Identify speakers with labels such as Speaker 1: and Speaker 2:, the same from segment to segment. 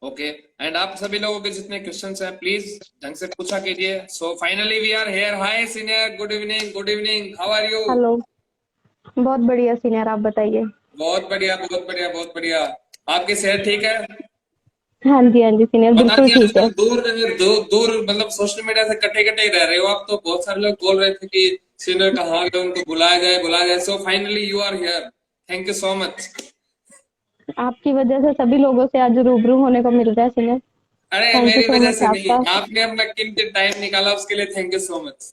Speaker 1: Okay. And आप सभी लोगों के जितने क्वेश्चंस हैं प्लीज ढंग से पूछा कीजिए। So finally we are here. Hi senior, good evening, good evening, how are you?
Speaker 2: Hello. बहुत बढ़िया सीनियर, आप बताइए।
Speaker 1: बहुत बढ़िया, बहुत बढ़िया, बहुत बढ़िया। आपकी सेहत ठीक है?
Speaker 2: हाँ जी, हाँ जी सीनियर,
Speaker 1: पता
Speaker 2: बिल्कुल
Speaker 1: नहीं
Speaker 2: ठीक है।
Speaker 1: आजकल दूर दूर दूर मतलब सोशल मीडिया से कटे कटे ही रह रहे हो आप तो। बहुत सारे लोग बोल रहे थे कि सीनियर कहाँ गए, उनको बुलाया जाए, बुलाया जाए। So finally you are here. Thank you so much.
Speaker 2: आपकी वजह से सभी लोगों से आज रूबरू होने को मिल रहा है सीनियर।
Speaker 1: अरे
Speaker 2: थैंक यू
Speaker 1: मेरी
Speaker 2: सो
Speaker 1: वजह
Speaker 2: मच
Speaker 1: से नहीं,
Speaker 2: आपका।
Speaker 1: आपने अपना कीमती टाइम निकाला, उसके लिए थैंक यू सो मच।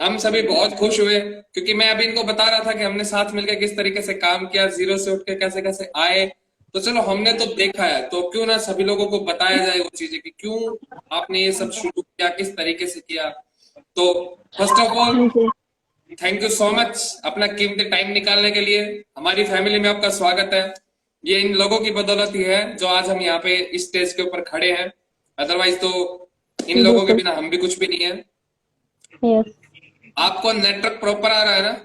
Speaker 1: हम सभी बहुत खुश हुए क्योंकि मैं अभी इनको बता रहा था कि हमने साथ मिलकर किस तरीके से काम किया, जीरो से उठ के कैसे कैसे आए। तो चलो हमने तो देखा है, तो क्यों ना सभी लोगों को बताया जाए वो चीजें कि क्यों आपने ये सब शुरू किया, किस तरीके से किया। तो फर्स्ट ऑफ ऑल
Speaker 2: हाँ जी।
Speaker 1: थैंक यू सो मच अपना कीमती टाइम निकालने के लिए। हमारी फैमिली में आपका स्वागत है। ये इन लोगों की बदौलत ही है जो आज हम यहाँ पे इस स्टेज के ऊपर खड़े हैं। अदरवाइज तो इन लोगों के
Speaker 2: बिल्कुल।
Speaker 1: बिना हम भी कुछ भी नहीं है।
Speaker 2: यस।
Speaker 1: आपको नेटवर्क प्रॉपर आ रहा है ना?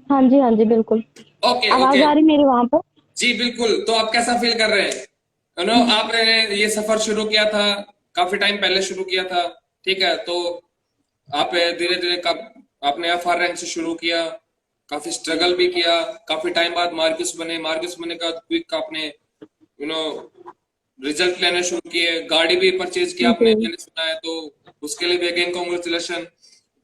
Speaker 2: हाँ जी, हाँ जी बिल्कुल।
Speaker 1: ओके
Speaker 2: आवाज
Speaker 1: ओके।
Speaker 2: आ रही मेरी वहां पर?
Speaker 1: जी बिल्कुल। तो आप कैसा फील कर रहे हैं? आपने ये सफर शुरू किया था, काफी टाइम पहले शुरू किया था, ठीक है। तो आप धीरे धीरे कब आपने एफआर रैंक से शुरू किया, काफी स्ट्रगल भी किया, काफी टाइम बाद मार्क्स बने, मार्क्स बने का क्विक आपने नो रिजल्ट लेने शुरू किए, गाड़ी भी परचेज किया आपने,
Speaker 2: जी।
Speaker 1: मैंने सुना है। तो उसके लिए भी अगेन कॉन्ग्रेचुलेशन।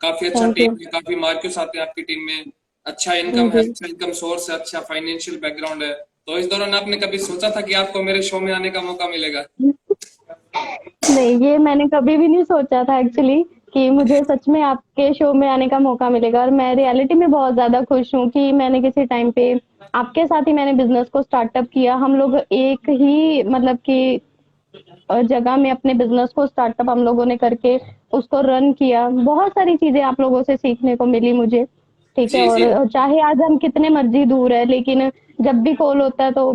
Speaker 1: काफी अच्छा
Speaker 2: थैंक यू।
Speaker 1: टीम है, काफी मार्क्स आते हैं आपकी टीम में। अच्छा इनकम है,
Speaker 2: जी।
Speaker 1: अच्छा इनकम सोर्स है, अच्छा फाइनेंशियल बैकग्राउंड है। तो इस दौरान आपने कभी सोचा था कि आपको मेरे शो में आने का मौका मिलेगा?
Speaker 2: नहीं, ये मैंने कभी भी नहीं सोचा था एक्चुअली कि मुझे सच में आपके शो में आने का मौका मिलेगा, और मैं रियलिटी में बहुत ज़्यादा खुश हूँ कि मैंने किसी टाइम पे आपके साथ ही मैंने बिज़नेस को स्टार्टअप किया। हम लोग एक ही मतलब कि जगह में अपने बिज़नेस को स्टार्टअप हम लोगों ने करके उसको रन किया। बहुत सारी चीज़ें आप लोगों से सीखने को मिली मुझे, ठीक है?
Speaker 1: जी जी।
Speaker 2: और चाहे आज हम कितने मर्ज़ी दूर हैं, लेकिन जब भी कॉल होता है तो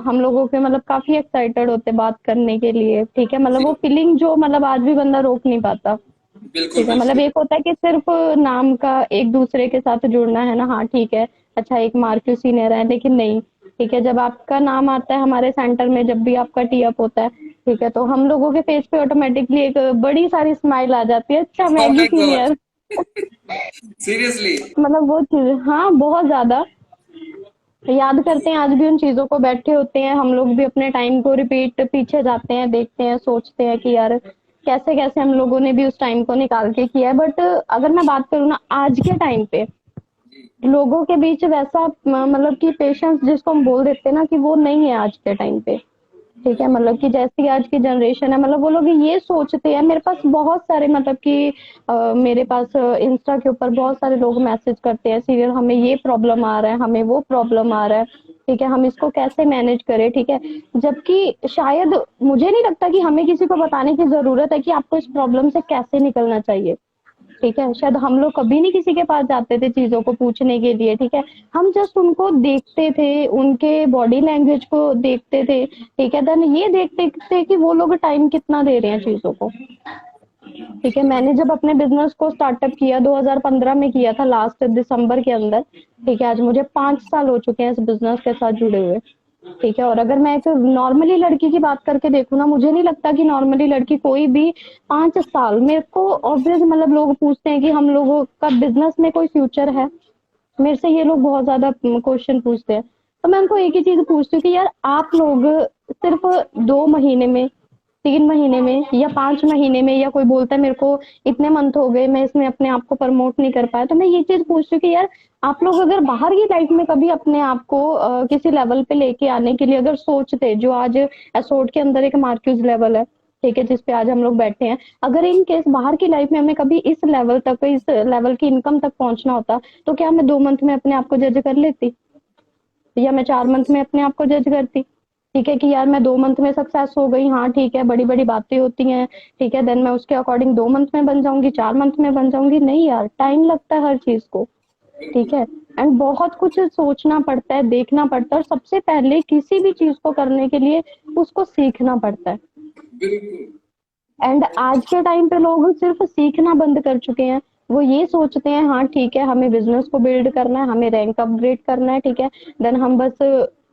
Speaker 2: हम लोगों के मतलब काफ़ी एक्साइटेड होते हैं बात करने के लिए, ठीक है? मतलब
Speaker 1: जी
Speaker 2: वो फीलिंग जो मतलब आज भी बंदा रोक नहीं पाता,
Speaker 1: बिल्कुल
Speaker 2: ठीक है? मतलब
Speaker 1: बिल्कुल।
Speaker 2: एक होता है कि सिर्फ़ नाम का एक-दूसरे के साथ जुड़ना है ना, हाँ ठीक है, अच्छा एक मार्क्यू सीनियर है, लेकिन नहीं, ठीक है? जब आपका नाम आता है हमारे सेंटर में, जब भी आपका टी अप होता है, ठीक है? तो हम लोगों के फेस पे ऑटोमेटिकली एक बड़ी सारी स्माइल आ जाती है, अच्छा
Speaker 1: oh
Speaker 2: Maggi
Speaker 1: my god.
Speaker 2: Senior.
Speaker 1: Seriously.
Speaker 2: मतलब वो चीज़ हाँ, बहुत ज़्यादा याद करते हैं आज भी उन चीज़ों को, बैठे होते हैं हम लोग भी अपने टाइम को रिपीट पीछे जाते हैं, देखते हैं, सोचते हैं कि यार कैसे-कैसे हम लोगों ने भी उस टाइम को निकाल के किया है। बट अगर मैं बात करूँ ना आज के टाइम पे, लोगों के बीच वैसा मतलब कि पेशेंस जिसको हम बोल देते हैं ना कि वो नहीं है आज के टाइम पे, ठीक है? मतलब कि जैसी आज की जनरेशन है, मतलब वो लोग ये सोचते हैं। मेरे पास बहुत सारे मतलब कि मेरे पास इंस्टा के ऊपर बहुत सारे लोग मैसेज करते हैं, सीरियल हमें ये प्रॉब्लम आ रहा है, हमें वो प्रॉब्लम आ रहा है, ठीक है? हम इसको कैसे मैनेज करें, ठीक है? जबकि शायद मुझे नहीं लगता कि हमें किसी को बताने की ज़रूरत है कि आपको इस प्रॉब्लम से कैसे निकलना चाहिए, ठीक है? शायद हम लोग कभी नहीं किसी के पास जाते थे चीज़ों को पूछने के लिए, ठीक है? हम जस्ट उनको देखते थे, उनके बॉडी लैंग्वेज को देखते थे, ठीक है? देन ये देखते थे कि वो लोग टाइम कितना दे रहे हैं चीज़ों को, ठीक है? मैंने जब अपने बिज़नेस को स्टार्टअप किया 2015 में किया था, लास्ट दिसंबर के अंदर, ठीक है? आज मुझे 5 साल हो चुके हैं इस बिज़नेस के साथ जुड़े हुए, ठीक है? और अगर मैं एक नॉर्मली लड़की की बात करके देखूँ ना, मुझे नहीं लगता कि नॉर्मली लड़की कोई भी 5 साल, मेरे को ऑब्वियस मतलब लोग पूछते हैं कि हम लोगों का बिज़नेस में कोई फ्यूचर है? मेरे से ये लोग बहुत ज़्यादा क्वेश्चन पूछते हैं। तो मैं उनको एक ही चीज़ पूछती हूँ कि यार आप लोग सिर्फ़ 2 महीने में, 3 महीने में या 5 महीने में, या कोई बोलता है मेरे को इतने मंथ हो गए मैं इसमें अपने आप को प्रमोट नहीं कर पाया, तो मैं ये चीज़ पूछती हूँ कि यार आप लोग अगर बाहर की लाइफ में कभी अपने आप को किसी लेवल पे लेके आने के लिए अगर सोचते, जो आज एसोर्ट के अंदर एक मार्क्यूज लेवल है, ठीक है, जिस पे आज हम लोग बैठे हैं, अगर इन केस बाहर की लाइफ में हमें कभी इस लेवल तक, इस लेवल की इनकम तक पहुंचना होता, तो क्या मैं 2 मंथ में अपने आप को जज कर लेती, या मैं 4 मंथ में अपने आप को जज करती, ठीक है? कि यार मैं 2 मंथ में सक्सेस हो गई, हाँ ठीक है, बड़ी-बड़ी बातें होती हैं, ठीक है? देन मैं उसके अकॉर्डिंग 2 मंथ में बन जाऊँगी, 4 मंथ में बन जाऊँगी, नहीं यार, टाइम लगता है हर चीज़ को, ठीक
Speaker 1: बिल्कुल
Speaker 2: है? एंड बहुत कुछ सोचना पड़ता है, देखना पड़ता है, और सबसे पहले किसी भी चीज़ को करने के लिए उसको सीखना पड़ता है।
Speaker 1: बिल्कुल।
Speaker 2: एंड आज के टाइम पे लोग सिर्फ सीखना बंद कर चुके हैं। वो ये सोचते हैं हाँ ठीक है, हमें बिजनेस को बिल्ड करना है, हमें रैंक अपग्रेड करना है, ठीक है? देन हम बस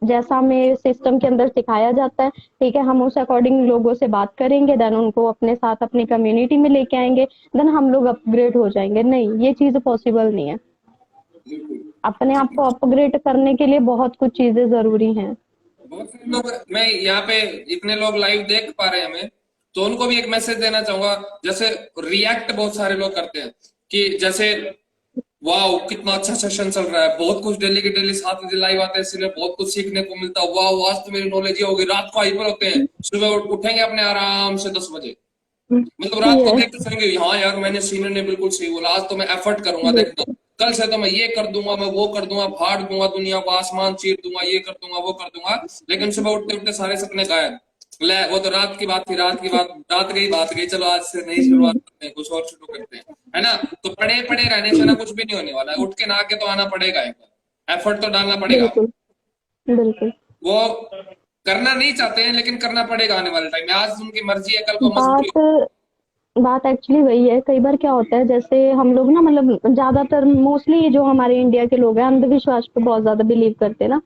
Speaker 2: जैसा हमें सिस्टम के अंदर सिखाया जाता है, ठीक है, हम उस अकॉर्डिंग लोगों से बात करेंगे, देन उनको अपने साथ अपनी कम्युनिटी में लेके आएंगे, देन हम लोग अपग्रेड हो जाएंगे। नहीं, ये चीज पॉसिबल नहीं है।
Speaker 1: बिल्कुल।
Speaker 2: अपने आप को अपग्रेड करने के लिए बहुत कुछ चीजें जरूरी हैं।
Speaker 1: बहुत सारे लोग, मैं यहाँ पे इतने लोग लाइव देख पा रहे हैं हमें, तो उनको भी एक मैसेज देना चाहूंगा। जैसे रिएक्ट बहुत सारे लोग करते हैं कि जैसे वाह कितना अच्छा सेशन चल रहा है, बहुत कुछ डेली के डेली 7 बजे लाइव आते हैं, इसलिए बहुत कुछ सीखने को मिलता है, वाह आज तो मेरी नॉलेज ये होगी। रात को हाइपर होते हैं, सुबह उठेंगे अपने आराम से 10 बजे, मतलब रात को
Speaker 2: यस,
Speaker 1: देखते सोएंगे, हाँ यार मैंने सीनियर ने बिल्कुल सही बोला, आज तो मैं एफर्ट करूंगा, देखना
Speaker 2: बिल्कुल
Speaker 1: कल से तो मैं ये कर दूंगा, मैं वो कर दूंगा, फाड़ दूंगा दुनिया को, आसमान चीर दूंगा, ये कर दूंगा वो कर दूंगा। लेकिन सुबह उठते उठते सारे सपने गायब। ले वो तो रात की बात थी, रात की बात गई, चलो आज से नई शुरुआत करते हैं, कुछ और शुरू करते हैं, है ना। तो पड़े पड़े रहने से ना कुछ भी नहीं होने वाला है, उठ के नहा के तो आना पड़ेगा, एक बार एफर्ट तो डालना पड़ेगा।
Speaker 2: बिल्कुल बिल्कुल।
Speaker 1: वो करना नहीं चाहते हैं लेकिन करना पड़ेगा आने वाले टाइम में, आज उनकी मर्जी है, कल को मजबूरी।
Speaker 2: बात बात एक्चुअली वही है। कई बार क्या होता है, जैसे हम लोग ना, मतलब ज्यादातर मोस्टली जो हमारे इंडिया के लोग हैं अंधविश्वास पे बहुत ज्यादा बिलीव करते हैं ना।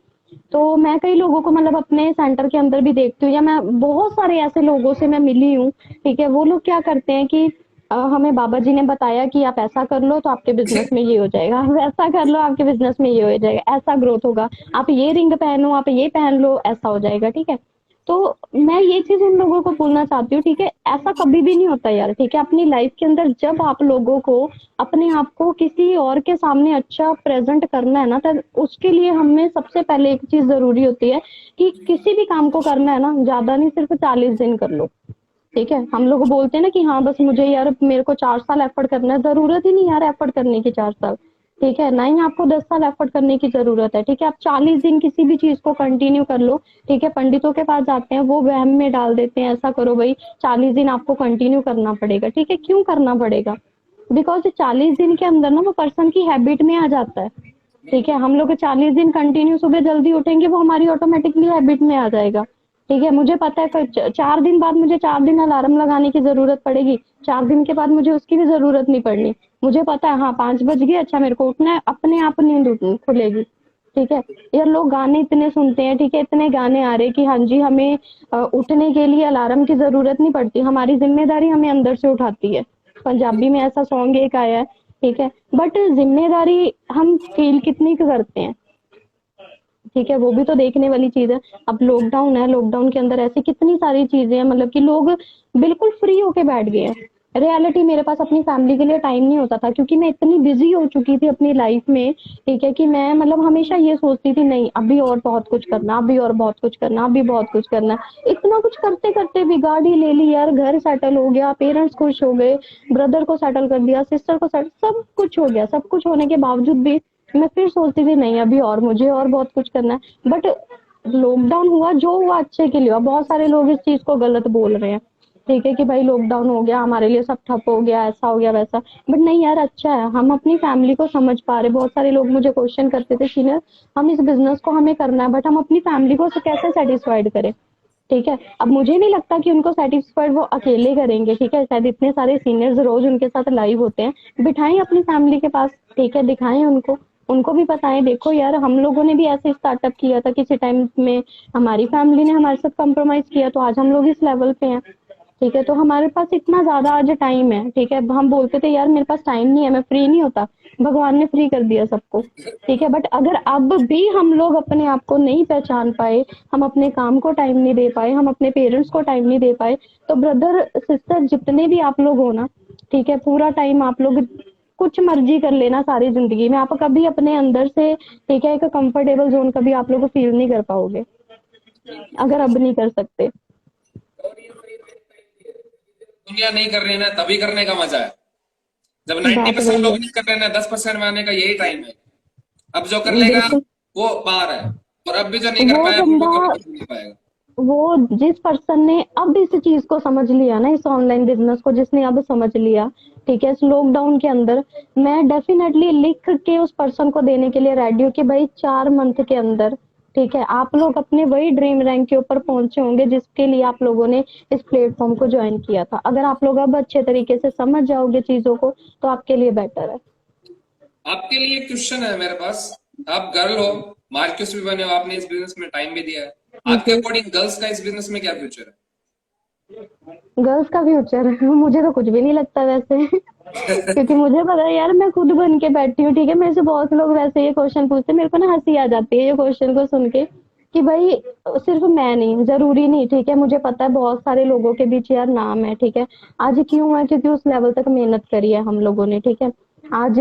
Speaker 2: तो मैं कई लोगों को मतलब अपने सेंटर के अंदर भी देखती हूँ, या मैं बहुत सारे ऐसे लोगों से मैं मिली हूँ, ठीक है। वो लोग क्या करते हैं कि हमें बाबा जी ने बताया कि आप ऐसा कर लो तो आपके बिजनेस में ये हो जाएगा, वैसा कर लो आपके बिजनेस में ये हो जाएगा, ऐसा ग्रोथ होगा, आप ये रिंग पहनो, आप ये पहन लो, ऐसा हो जाएगा, ठीक है। तो मैं ये चीज उन लोगों को बोलना चाहती हूँ, ठीक है, ऐसा कभी भी नहीं होता यार, ठीक है। अपनी लाइफ के अंदर जब आप लोगों को अपने आप को किसी और के सामने अच्छा प्रेजेंट करना है ना, तब उसके लिए हमें सबसे पहले एक चीज जरूरी होती है कि किसी भी काम को करना है ना, ज्यादा नहीं, सिर्फ 40 दिन कर लो, ठीक है। हम लोग बोलते हैं ना कि हाँ बस मुझे यार मेरे को 4 साल एफर्ट करना है, जरूरत ही नहीं यार एफर्ट करने की 4 साल, ठीक है। ना ही आपको 10 साल एफर्ट करने की जरूरत है, ठीक है। आप 40 दिन किसी भी चीज को कंटिन्यू कर लो, ठीक है। पंडितों के पास जाते हैं, वो वहम में डाल देते हैं, ऐसा करो भाई 40 दिन आपको कंटिन्यू करना पड़ेगा, ठीक है। क्यों करना पड़ेगा? बिकॉज 40 दिन के अंदर ना वो पर्सन की हैबिट में आ जाता है, ठीक है। हम लोग 40 दिन कंटिन्यू सुबह जल्दी उठेंगे, वो हमारी ऑटोमेटिकली हैबिट में आ जाएगा, ठीक है। मुझे पता है 4 दिन बाद मुझे 4 दिन अलार्म लगाने की जरूरत पड़ेगी, 4 दिन के बाद मुझे उसकी भी जरूरत नहीं पड़नी। मुझे पता है हाँ 5 बज गए, अच्छा मेरे को उठना है, अपने आप नींद खुलेगी, ठीक है। यार लोग गाने इतने सुनते हैं, ठीक है, इतने गाने आ रहे कि हाँ जी हमें उठने के लिए अलार्म की जरूरत नहीं पड़ती, हमारी जिम्मेदारी हमें अंदर से उठाती है। पंजाबी में ऐसा सॉन्ग एक आया है, ठीक है। बट जिम्मेदारी हम फील कितनी करते हैं, ठीक है, वो भी तो देखने वाली चीज है। अब लॉकडाउन है, लॉकडाउन के अंदर ऐसी कितनी सारी चीजें हैं, मतलब कि लोग बिल्कुल फ्री होके बैठ गए हैं। रियलिटी मेरे पास अपनी फैमिली के लिए टाइम नहीं होता था, क्योंकि मैं इतनी बिजी हो चुकी थी अपनी लाइफ में, ठीक है, कि मैं मतलब हमेशा ये सोचती थी नहीं अभी और बहुत कुछ करना, अभी और बहुत कुछ करना, अभी बहुत कुछ करना। इतना कुछ करते करते भी गाड़ी ले ली यार, घर सेटल हो गया, पेरेंट्स खुश हो गए, ब्रदर को सेटल कर दिया, सिस्टर को सेटल, सब कुछ हो गया। सब कुछ होने के बावजूद भी मैं फिर सोचती थी नहीं अभी और मुझे और बहुत कुछ करना है। बट लॉकडाउन हुआ, जो हुआ अच्छे के लिए हुआ। बहुत सारे लोग इस चीज को गलत बोल रहे हैं, ठीक है, कि भाई लॉकडाउन हो गया हमारे लिए, सब ठप हो गया, ऐसा हो गया वैसा। बट नहीं यार, अच्छा है, हम अपनी फैमिली को समझ पा रहे। बहुत सारे लोग मुझे क्वेश्चन करते थे सीनियर, हम इस बिजनेस को हमें करना है, बट हम अपनी फैमिली को कैसे सेटिस्फाइड करें, ठीक है। अब मुझे नहीं लगता कि उनको सेटिस्फाइड वो अकेले करेंगे, ठीक है। शायद इतने सारे सीनियर्स रोज उनके साथ लाइव होते हैं, बिठाएं अपनी फैमिली के पास, ठीक है, दिखाएं उनको, उनको भी बताएं देखो यार हम लोगों ने भी ऐसे स्टार्टअप किया था किसी टाइम में, हमारी फैमिली ने हमारे साथ कॉम्प्रोमाइज किया, तो आज हम लोग इस लेवल पे हैं, ठीक है। तो हमारे पास इतना ज्यादा आज टाइम है, ठीक है। हम बोलते थे यार मेरे पास टाइम नहीं है, मैं फ्री नहीं होता, भगवान ने फ्री कर दिया सबको, ठीक है। बट अगर अब भी हम लोग अपने आप को नहीं पहचान पाए, हम अपने काम को टाइम नहीं दे पाए, हम अपने पेरेंट्स को टाइम नहीं दे पाए, तो ब्रदर सिस्टर जितने भी आप लोग हो ना, ठीक है, पूरा टाइम आप लोग कुछ मर्जी कर लेना सारी जिंदगी में, आप कभी अपने अंदर से, ठीक है, एक कंफर्टेबल जोन कभी आप लोग फील नहीं कर पाओगे अगर अब नहीं कर सकते।
Speaker 1: दुनिया नहीं कर रही ना, तभी करने का मजा है। जब
Speaker 2: बात
Speaker 1: 90%
Speaker 2: वही
Speaker 1: लोग
Speaker 2: है,
Speaker 1: नहीं कर रहे ना, 10% में आने का यही टाइम है। अब जो कर लेगा
Speaker 2: बिल्कुल।
Speaker 1: वो पार है, और अब भी जो नहीं कर
Speaker 2: वो
Speaker 1: पाया वो
Speaker 2: बंदा,
Speaker 1: कभी कुछ नहीं पाएगा।
Speaker 2: वो जिस पर्सन ने अब इस चीज को समझ लिया ना, इस ऑनलाइन बिजनेस को जिसने अब समझ लिया, ठीक है, इस लॉकडाउन के अंदर, मैं डेफिनेटली लिख के उस पर्सन को देने के लिए रेडी हूँ कि भाई 4 मंथ के अंदर, ठीक है, आप लोग अपने वही ड्रीम रैंक के ऊपर पहुंचे होंगे जिसके लिए आप लोगों ने इस प्लेटफॉर्म को ज्वाइन किया था। अगर आप लोग अब अच्छे तरीके से समझ जाओगे चीजों को, तो आपके लिए बेटर है।
Speaker 1: आपके लिए क्वेश्चन है मेरे पास। आप गर्ल हो, मार्क्यूस भी बने हो, आपने इस बिजनेस में टाइम भी दिया है, आपके अकॉर्डिंग गर्ल्स का इस बिजनेस में क्या फ्यूचर
Speaker 2: गर्ल्स का फ्यूचर मुझे तो कुछ भी नहीं लगता वैसे
Speaker 1: है?
Speaker 2: क्योंकि मुझे पता है यार, मैं खुद बन के बैठी हूँ, ठीक है। मेरे से बहुत लोग वैसे ये क्वेश्चन पूछते हैं, मेरे को ना हंसी आ जाती है ये क्वेश्चन को सुन के कि भाई सिर्फ मैं नहीं, जरूरी नहीं, ठीक है। मुझे पता है बहुत सारे लोगों के बीच यार नाम है, ठीक है। आज क्यों है? क्योंकि उस लेवल तक मेहनत करी है हम लोगों ने, ठीक है। आज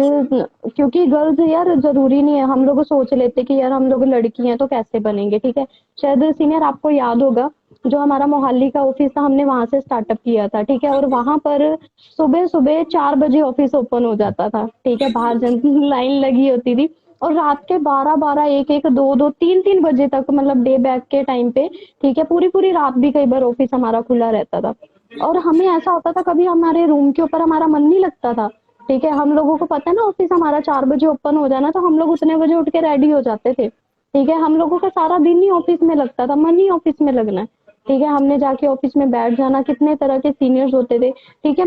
Speaker 2: क्योंकि गर्ल्स यार जरूरी नहीं है, हम लोग सोच लेते कि यार हम लोग लड़की हैं तो कैसे बनेंगे, ठीक है। शायद सीनियर आपको याद होगा, जो हमारा मोहाली का ऑफिस था, हमने वहां से स्टार्टअप किया था, ठीक है। और वहां पर सुबह सुबह 4 बजे ऑफिस ओपन हो जाता था, ठीक है। बाहर जन लाइन लगी होती थी, और रात के 12-12, 1-1, 2-2, 3-3 बजे तक, मतलब डे बैक के टाइम पे, ठीक है, पूरी पूरी रात भी कई बार ऑफिस हमारा खुला रहता था। और
Speaker 1: बिल्कुल।
Speaker 2: हमें ऐसा होता था, कभी हमारे रूम के ऊपर हमारा मन नहीं लगता था, ठीक है। हम लोगों को पता है ना ऑफिस हमारा 4 बजे ओपन हो जाना, तो हम लोग उतने बजे उठ के रेडी हो जाते थे, ठीक है। हम लोगों का सारा दिन ही ऑफिस में लगता था, मन ही ऑफिस में लगना है, ठीक है। हमने जाके ऑफिस में बैठ जाना, कितने तरह के सीनियर्स होते थे, ठीक है।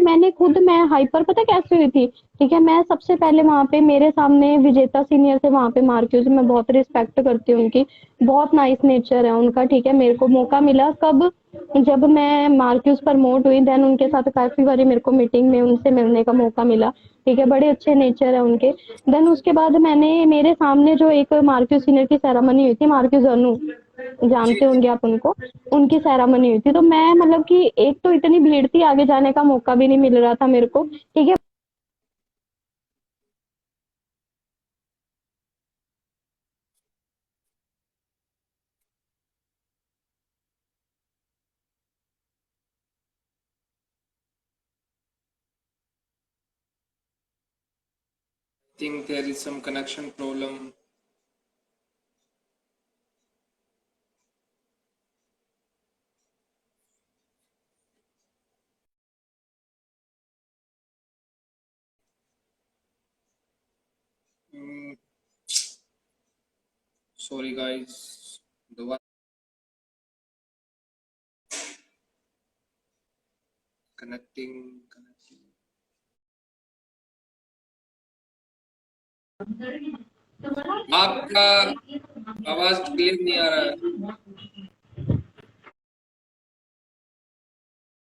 Speaker 2: मैं हाइपर पता कैसे हुई थी, ठीक है। मैं सबसे पहले वहां पे, मेरे सामने विजेता सीनियर थे वहां पे मार्क्यूज, मैं बहुत रिस्पेक्ट करती हूँ उनकी, बहुत नाइस नेचर है उनका, ठीक है। मेरे को मौका मिला कब, जब मैं मार्क्यूज प्रमोट हुई, देन उनके साथ काफी बारी मेरे को मीटिंग में उनसे मिलने का मौका मिला, ठीक है। बड़े अच्छे नेचर है उनके। देन उसके बाद मैंने, मेरे सामने जो एक मार्क्यूज सीनियर की सेरेमनी हुई थी, मार्क्यूज अनु,
Speaker 1: जी
Speaker 2: जानते
Speaker 1: जी।
Speaker 2: होंगे आप उनको, उनकी सेरेमनी हुई थी। तो मैं मतलब कि एक तो इतनी भीड़ थी, आगे जाने का मौका भी नहीं मिल रहा था मेरे को, ठीक है।
Speaker 1: Think there is some connection problem. Hmm, sorry guys. दोबारा connecting. आपका आवाज क्लियर नहीं आ रहा है,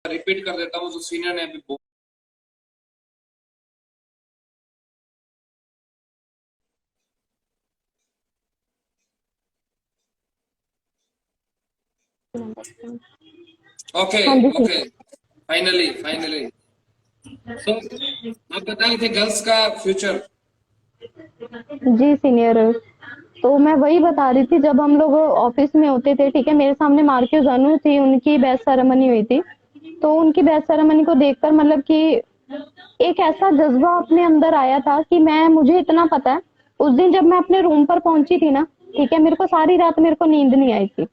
Speaker 1: रिपीट कर देता हूँ जो सीनियर ने अभी ओके
Speaker 2: हाँ जी
Speaker 1: ओके,
Speaker 2: सीनियर।
Speaker 1: फाइनली सो आप बताए थे गर्ल्स का फ्यूचर।
Speaker 2: जी सीनियर, तो मैं वही बता रही थी, जब हम लोग ऑफिस में होते थे, ठीक है, मेरे सामने मार्क्यूज अनु थी, उनकी बैच सेरेमनी हुई थी। तो उनकी बैच सेरेमनी को देखकर मतलब कि एक ऐसा जज्बा अपने अंदर आया था कि मैं, मुझे इतना पता है, उस दिन जब मैं अपने रूम पर पहुंची थी ना, ठीक है, मेरे को सारी रात मेरे को नींद नहीं आई थी।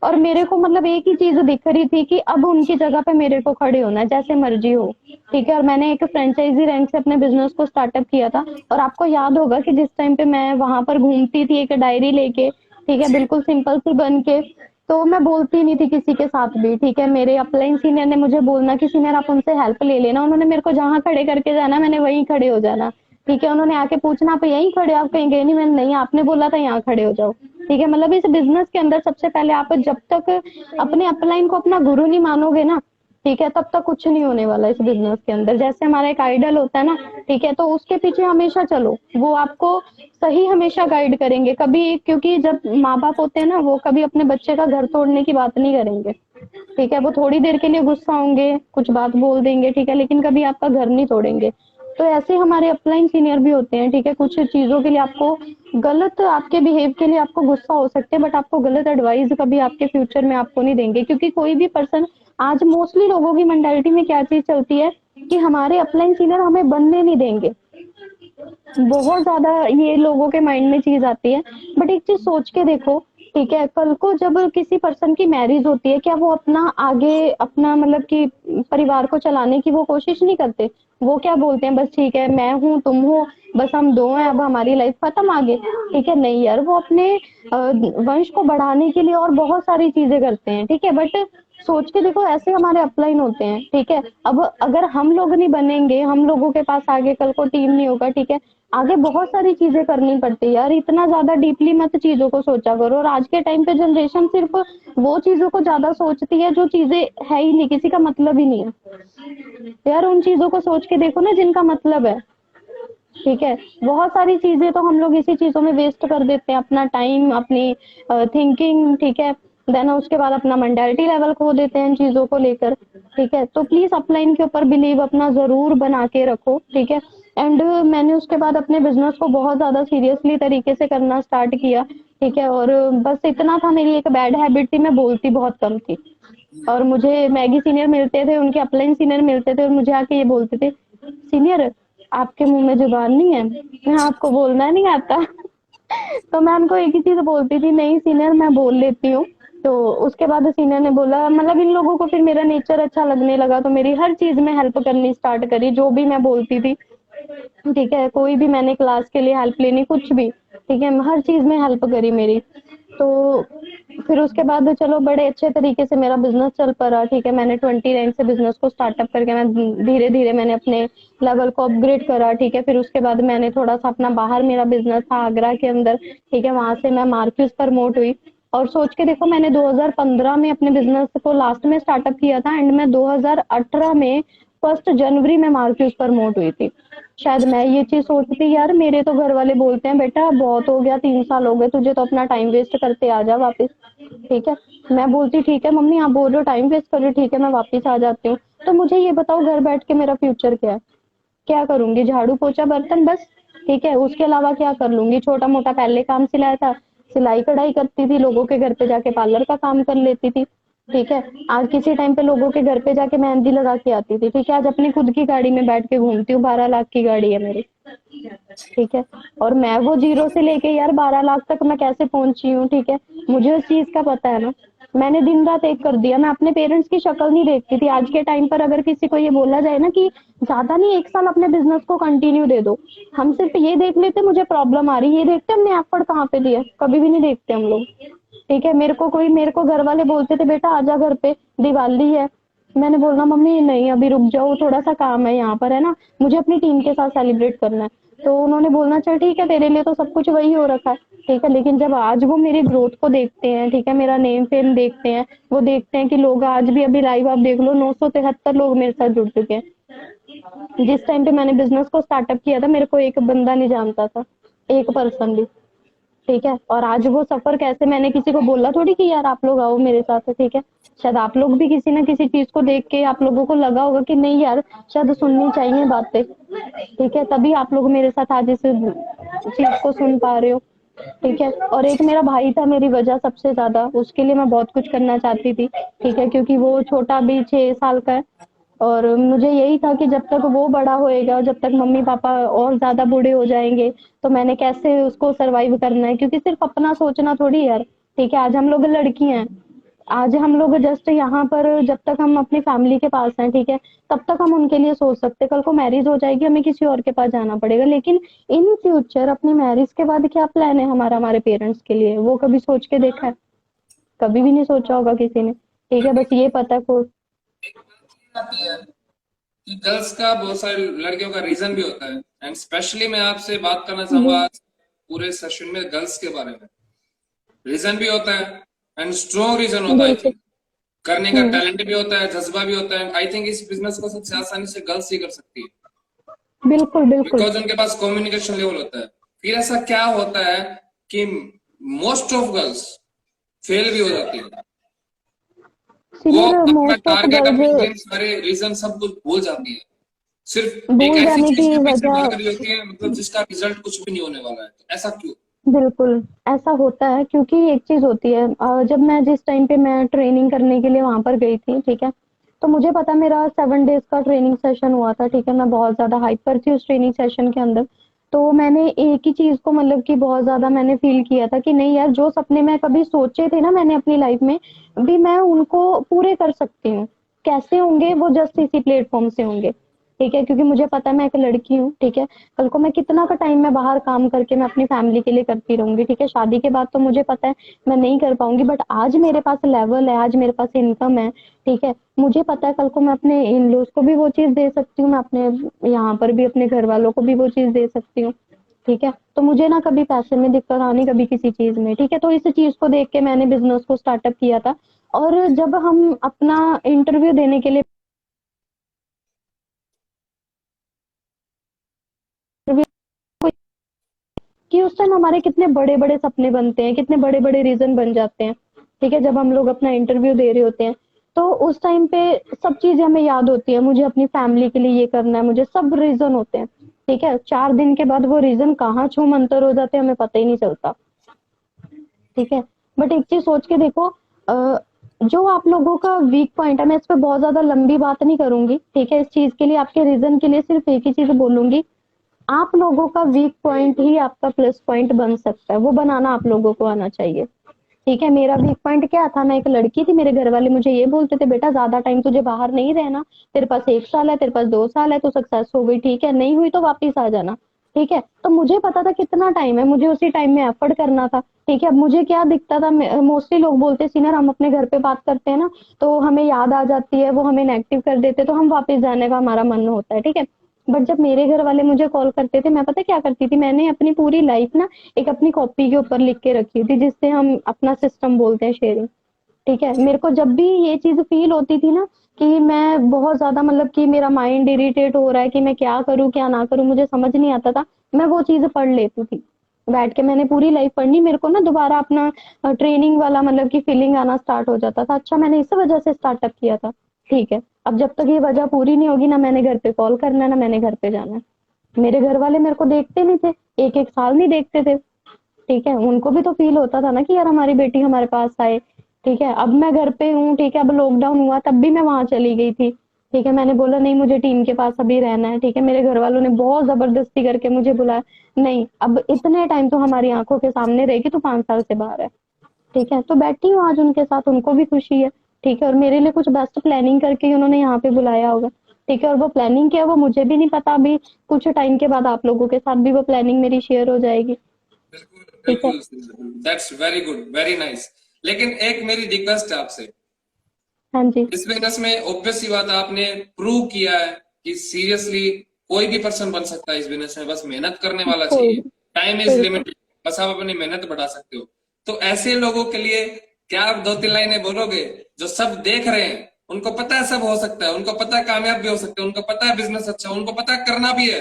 Speaker 2: और मेरे को मतलब एक ही चीज दिख रही थी कि अब उनकी जगह पे मेरे को खड़े होना है, जैसे मर्जी हो, ठीक है। और मैंने एक फ्रेंचाइजी रैंक से अपने बिजनेस को स्टार्टअप किया था। और आपको याद होगा कि जिस टाइम पे मैं वहां पर घूमती थी एक डायरी लेके, ठीक है,
Speaker 1: जी
Speaker 2: बिल्कुल सिंपल सी बन के, तो मैं बोलती नहीं थी किसी के साथ भी, ठीक है। मेरे अपलाइन सीनियर ने मुझे बोलना कि सीनियर आप उनसे हेल्प ले लेना, उन्होंने मेरे को जहाँ खड़े करके जाना मैंने वहीं खड़े हो जाना, ठीक है। उन्होंने आके पूछना आप यहीं खड़े हो, आप कहीं गए नहीं? मैंने नहीं, आपने बोला था यहाँ खड़े हो जाओ, ठीक है। मतलब इस बिजनेस के अंदर सबसे पहले आप जब तक अपने अपलाइन को अपना गुरु नहीं मानोगे ना, ठीक है, तब तक कुछ नहीं होने वाला इस बिजनेस के अंदर। जैसे हमारा एक आइडल होता है ना, ठीक है, तो उसके पीछे हमेशा चलो, वो आपको सही हमेशा गाइड करेंगे कभी, क्योंकि जब माँ बाप होते हैं ना, वो कभी अपने बच्चे का घर तोड़ने की बात नहीं करेंगे, ठीक है। वो थोड़ी देर के लिए गुस्सा होंगे, कुछ बात बोल देंगे, ठीक है, लेकिन कभी आपका घर नहीं तोड़ेंगे। तो ऐसे हमारे अपलाइन सीनियर भी होते हैं, ठीक है। कुछ चीजों के लिए आपको गलत, आपके बिहेव के लिए आपको गुस्सा हो सकते हैं, बट आपको गलत एडवाइस कभी आपके फ्यूचर में आपको नहीं देंगे, क्योंकि कोई भी पर्सन, आज मोस्टली लोगों की मेंटालिटी में क्या चीज चलती है कि हमारे अपलाइन सीनियर हमें बनने नहीं देंगे, बहुत ज्यादा ये लोगों के माइंड में चीज आती है। बट एक चीज सोच के देखो, ठीक है, कल को जब किसी पर्सन की मैरिज होती है, क्या वो अपना आगे अपना मतलब कि परिवार को चलाने की वो कोशिश नहीं करते? वो क्या बोलते हैं, बस ठीक है, मैं हूँ तुम हो, बस हम दो हैं, अब हमारी लाइफ खत्म आगे, ठीक है। नहीं यार, वो अपने वंश को बढ़ाने के लिए और बहुत सारी चीजें करते हैं, ठीक है। बट सोच के देखो, ऐसे हमारे अपलाइन होते हैं, ठीक है। अब अगर हम लोग नहीं बनेंगे, हम लोगों के पास आगे कल को टीम नहीं होगा, ठीक है, आगे बहुत सारी चीजें करनी पड़ती है यार, इतना ज्यादा डीपली मत चीजों को सोचा करो। और आज के टाइम पे जनरेशन सिर्फ वो चीजों को ज्यादा सोचती है जो चीजें है ही नहीं, किसी का मतलब ही नहीं है यार। उन चीजों को सोच के देखो ना जिनका मतलब है, ठीक है। बहुत सारी चीजें तो हम लोग इसी चीजों में वेस्ट कर देते हैं, अपना टाइम, अपनी थिंकिंग, ठीक है। देन उसके बाद अपना मेंटालिटी लेवल खो देते हैं इन चीजों को लेकर, ठीक है। तो प्लीज अपलाइन के ऊपर बिलीव अपना जरूर बना के रखो, ठीक है। एंड मैंने उसके बाद अपने बिजनेस को बहुत ज्यादा सीरियसली तरीके से करना स्टार्ट किया, ठीक है। और बस इतना था, मेरी एक बैड हैबिट थी, मैं बोलती बहुत कम थी। और मुझे मैगी सीनियर मिलते थे, उनके अपलाइन सीनियर मिलते थे और मुझे आके ये बोलते थे, सीनियर आपके मुंह में जुबान नहीं है, मैं आपको बोलना नहीं आता। तो मैं उनको एक ही चीज बोलती थी, नहीं सीनियर मैं बोल लेती हूँ। तो उसके बाद सीनियर ने बोला, मतलब इन लोगों को फिर मेरा नेचर अच्छा लगने लगा, तो मेरी हर चीज में हेल्प करनी स्टार्ट करी, जो भी मैं बोलती थी, ठीक है। कोई भी मैंने क्लास के लिए हेल्प लेनी, कुछ भी, ठीक है, हर चीज में हेल्प करी मेरी। तो फिर उसके बाद चलो बड़े अच्छे तरीके से मेरा बिजनेस चल पड़ा, ठीक है। मैंने 20 रैंक से बिजनेस को स्टार्टअप करके मैं धीरे धीरे मैंने अपने लेवल को अपग्रेड करा, ठीक है। फिर उसके बाद मैंने थोड़ा सा अपना बाहर, मेरा बिजनेस था आगरा के अंदर, ठीक है, वहां से मैं मार्क्यूज प्रमोट हुई। और सोच के देखो, मैंने 2015 में अपने बिजनेस को लास्ट में स्टार्टअप किया था, एंड मैं 2018 में 1 जनवरी में मार्क्यूज प्रमोट हुई थी। शायद मैं ये चीज सोचती, यार मेरे तो घर वाले बोलते हैं बेटा बहुत हो गया, 3 साल हो गए तुझे, तो अपना टाइम वेस्ट करते आ जा वापस, ठीक है। मैं बोलती ठीक है मम्मी आप बोल रहे हो टाइम वेस्ट कर रहे हो, ठीक है मैं वापस आ जाती हूँ। तो मुझे ये बताओ घर बैठ के मेरा फ्यूचर क्या है, क्या करूंगी, झाड़ू पोछा बर्तन बस, ठीक है। उसके अलावा क्या कर लूंगी, छोटा मोटा पहले काम सिलाया था, सिलाई कढ़ाई करती थी, लोगों के घर पे जाके पार्लर का काम कर लेती थी, ठीक है। आज किसी टाइम पे लोगों के घर पे जाके मेहंदी लगा के आती थी, ठीक है। आज अपनी खुद की गाड़ी में बैठ के घूमती हूँ, 12 लाख की गाड़ी है मेरी, ठीक है। और मैं वो जीरो से लेके यार 12 लाख तक मैं कैसे पहुंची हूँ, ठीक है। मुझे उस चीज का पता है ना, मैंने दिन रात एक कर दिया। मैं अपने पेरेंट्स की शक्ल नहीं देखती थी। आज के टाइम पर अगर किसी को ये बोला जाए ना कि ज्यादा नहीं 1 साल अपने बिजनेस को कंटिन्यू दे दो, हम सिर्फ ये देख लेते मुझे प्रॉब्लम आ रही, ये देखते हमने एफर्ट कहाँ पे दिया, कभी भी नहीं देखते हम लोग, ठीक है। मेरे को घर वाले बोलते थे बेटा आजा घर पे, दिवाली है। मैंने बोलना मम्मी नहीं अभी रुक जाओ, थोड़ा सा काम है यहाँ पर, है ना, मुझे अपनी टीम के साथ सेलिब्रेट करना है। तो उन्होंने बोलना चल ठीक है तेरे लिए तो सब कुछ वही हो रखा है, ठीक है। लेकिन जब आज वो मेरी ग्रोथ को देखते हैं, ठीक है, मेरा नेम फेम देखते हैं, वो देखते हैं कि लोग आज भी, अभी लाइव आप देख लो 973 लोग मेरे साथ जुड़ चुके हैं। जिस टाइम पे मैंने बिजनेस को स्टार्टअप किया था मेरे को एक बंदा नहीं जानता था, एक पर्सन भी, ठीक है। और आज वो सफर कैसे, मैंने किसी को बोला थोड़ी कि यार आप लोग आओ मेरे साथ, ठीक है। शायद आप लोग भी किसी ना किसी चीज को देख के आप लोगों को लगा होगा कि नहीं यार शायद सुननी चाहिए बातें, ठीक है, तभी आप लोग मेरे साथ आज इस चीज को सुन पा रहे हो, ठीक है। और एक मेरा भाई था मेरी वजह सबसे ज्यादा, उसके लिए मैं बहुत कुछ करना चाहती थी, ठीक है, क्योंकि वो छोटा भी 6 साल का है। और मुझे यही था कि जब तक वो बड़ा होएगा, जब तक मम्मी पापा और ज्यादा बूढ़े हो जाएंगे, तो मैंने कैसे उसको सरवाइव करना है, क्योंकि सिर्फ अपना सोचना थोड़ी यार, ठीक है। आज हम लोग लड़की हैं, आज हम लोग जस्ट यहाँ पर जब तक हम अपनी फैमिली के पास हैं, ठीक है, तब तक हम उनके लिए सोच सकते। कल को मैरिज हो जाएगी हमें किसी और के पास जाना पड़ेगा, लेकिन इन फ्यूचर अपनी मैरिज के बाद क्या प्लान है हमारा हमारे पेरेंट्स के लिए, वो कभी सोच के देखा है? कभी भी नहीं सोचा होगा किसी ने, ठीक है। बस ये पता को
Speaker 1: एक बात ये आती है कि गर्ल्स का बहुत सारे लड़कियों का रीजन भी होता है, एंड स्पेशली मैं आपसे बात करना चाहूंगा आज पूरे सेशन में गर्ल्स के बारे में। रीजन भी होता है एंड स्ट्रॉन्ग रीजन होता है, आई
Speaker 2: बिल्कुल।
Speaker 1: थिंक। करने का
Speaker 2: हम्म।
Speaker 1: टैलेंट भी होता है, जज्बा भी होता है। आई थिंक इस बिजनेस को सबसे आसानी से गर्ल्स ही कर सकती है,
Speaker 2: बिल्कुल बिल्कुल।
Speaker 1: बिकॉज उनके पास कम्युनिकेशन लेवल होता है। फिर ऐसा क्या होता है कि मोस्ट ऑफ गर्ल्स फेल भी हो जाती है। वो
Speaker 2: सीनियर
Speaker 1: अपना
Speaker 2: मोस्ट ऑफ
Speaker 1: टारगेट, अपने
Speaker 2: गर्ल्स
Speaker 1: ड्रीम, सारे रीजन सब कुछ भूल जाती है। सिर्फ एक
Speaker 2: भूल
Speaker 1: ऐसी
Speaker 2: जाने
Speaker 1: चीज
Speaker 2: की
Speaker 1: के पीछे
Speaker 2: वजह,
Speaker 1: भाग रही होती है, मतलब जिसका रिजल्ट कुछ भी नहीं होने वाला है। तो ऐसा क्यों?
Speaker 2: बिल्कुल ऐसा होता है क्योंकि एक चीज होती है, जब मैं जिस टाइम पे मैं ट्रेनिंग करने के लिए वहां पर गई थी, ठीक है, तो मुझे पता मेरा 7 डेज का ट्रेनिंग सेशन हुआ था, ठीक है। मैं बहुत ज्यादा हाइपर थी उस ट्रेनिंग सेशन के अंदर। तो मैंने एक ही चीज को मतलब कि बहुत ज्यादा मैंने फील किया था कि नहीं यार जो सपने मैं कभी सोचे थे ना मैंने अपनी लाइफ में, भी मैं उनको पूरे कर सकती हूँ। कैसे होंगे वो, जस्ट इसी प्लेटफॉर्म से होंगे, ठीक है। क्योंकि मुझे पता है मैं एक लड़की हूँ, ठीक है। कल को मैं कितना का टाइम मैं बाहर काम करके मैं अपनी फैमिली के लिए करती रहूंगी, ठीक है। शादी के बाद तो मुझे पता है मैं नहीं कर पाऊंगी, बट आज मेरे पास लेवल है, आज मेरे पास इनकम है, ठीक है। मुझे पता है कल को मैं अपने इन लॉज को भी वो चीज दे सकती हूँ, मैं अपने यहाँ पर भी अपने घर वालों को भी वो चीज दे सकती हूँ, ठीक है। तो मुझे ना कभी पैसे में दिक्कत आनी, कभी किसी चीज में, ठीक है। तो इस चीज को देख के मैंने बिजनेस को स्टार्टअप किया था। और जब हम अपना इंटरव्यू देने के लिए कि उस टाइम हमारे कितने बड़े बड़े सपने बनते हैं, कितने बड़े बड़े रीजन बन जाते हैं, ठीक है। जब हम लोग अपना इंटरव्यू दे रहे होते हैं तो उस टाइम पे सब चीजें हमें याद होती है, मुझे अपनी फैमिली के लिए ये करना है, मुझे सब रीजन होते हैं, ठीक है। 4 दिन के बाद वो रीजन कहाँ छूम अंतर हो जाते हैं हमें पता ही नहीं चलता, ठीक है। बट एक चीज सोच के देखो, जो आप लोगों का वीक पॉइंट है, मैं इस पे बहुत ज्यादा लंबी बात नहीं करूंगी, ठीक है। इस चीज के लिए, आपके रीजन के लिए सिर्फ एक ही चीज बोलूंगी, आप लोगों का वीक पॉइंट ही आपका प्लस पॉइंट बन सकता है, वो बनाना आप लोगों को आना चाहिए, ठीक है। मेरा वीक पॉइंट क्या था, मैं एक लड़की थी, मेरे घर वाले मुझे ये बोलते थे, बेटा ज्यादा टाइम तुझे बाहर नहीं रहना, तेरे पास 1 साल है, तेरे पास 2 साल है, तू सक्सेस हो गई, ठीक है, नहीं हुई तो वापिस आ जाना, ठीक है। तो मुझे पता था कितना टाइम है, मुझे उसी टाइम में एफर्ट करना था, ठीक है। अब मुझे क्या दिखता था, मोस्टली लोग बोलते सीनियर हम अपने घर पे बात करते हैं ना तो हमें याद आ जाती है, वो हमें नेगेटिव कर देते, तो हम वापस जाने का हमारा मन होता है, ठीक है। बट जब मेरे घर वाले मुझे कॉल करते थे, मैं पता क्या करती थी, मैंने अपनी पूरी लाइफ ना एक अपनी कॉपी के ऊपर लिख के रखी थी, जिससे हम अपना सिस्टम बोलते हैं शेयरिंग, ठीक है। मेरे को जब भी ये चीज फील होती थी ना कि मैं बहुत ज्यादा मतलब कि मेरा माइंड इरिटेट हो रहा है कि मैं क्या करूं क्या ना करूं, मुझे समझ नहीं आता था, मैं वो चीज पढ़ लेती थी बैठ के, मैंने पूरी लाइफ पढ़नी, मेरे को ना दोबारा अपना ट्रेनिंग वाला मतलब कि फीलिंग आना स्टार्ट हो जाता था, अच्छा मैंने इस वजह से स्टार्टअप किया था, ठीक है। अब जब तक ये वजह पूरी नहीं होगी ना मैंने घर पे कॉल करना है ना मैंने घर पे जाना है। मेरे घर वाले मेरे को देखते नहीं थे, एक एक साल नहीं देखते थे, ठीक है। उनको भी तो फील होता था ना कि यार हमारी बेटी हमारे पास आए, ठीक है। अब मैं घर पे हूँ, ठीक है, अब लॉकडाउन हुआ तब भी मैं वहां चली गई थी, ठीक है। मैंने बोला नहीं मुझे टीम के पास अभी रहना है, ठीक है। मेरे घर वालों ने बहुत जबरदस्ती करके मुझे बुलाया, नहीं अब इतने टाइम तो हमारी आंखों के सामने रहेगी, तो 5 साल से बाहर है, ठीक है। तो बैठी हूँ आज उनके साथ, उनको भी खुशी है, ठीक है। और मेरे लिए कुछ बेस्ट प्लानिंग करके ही उन्होंने यहाँ पे बुलाया होगा, ठीक है। और वो प्लानिंग क्या है वो मुझे भी नहीं पता, अभी कुछ टाइम के बाद आप लोगों के साथ भी वो प्लानिंग मेरी शेयर हो जाएगी,
Speaker 1: बिल्कुल
Speaker 2: ठीक है।
Speaker 1: बिल्कुल। That's very good, very nice. लेकिन एक मेरी रिक्वेस्ट है आपसे,
Speaker 2: हाँ जी।
Speaker 1: इस बिजनेस में ऑब्वियस सी बात है, आपने प्रूव किया है कि सीरियसली कोई भी पर्सन बन सकता है इस बिजनेस में, बस मेहनत करने वाला
Speaker 2: कोई
Speaker 1: चाहिए।
Speaker 2: भी,
Speaker 1: टाइम इज
Speaker 2: बिल्कुल।
Speaker 1: लिमिटेड, बस आप अपनी मेहनत बढ़ा सकते हो। तो ऐसे लोगों के लिए क्या आप 2-3 लाइनें बोलोगे, जो सब देख रहे हैं, उनको पता है सब हो सकता है, उनको पता है कामयाब भी हो सकते हैं, उनको पता है बिजनेस अच्छा, उनको पता है करना भी है,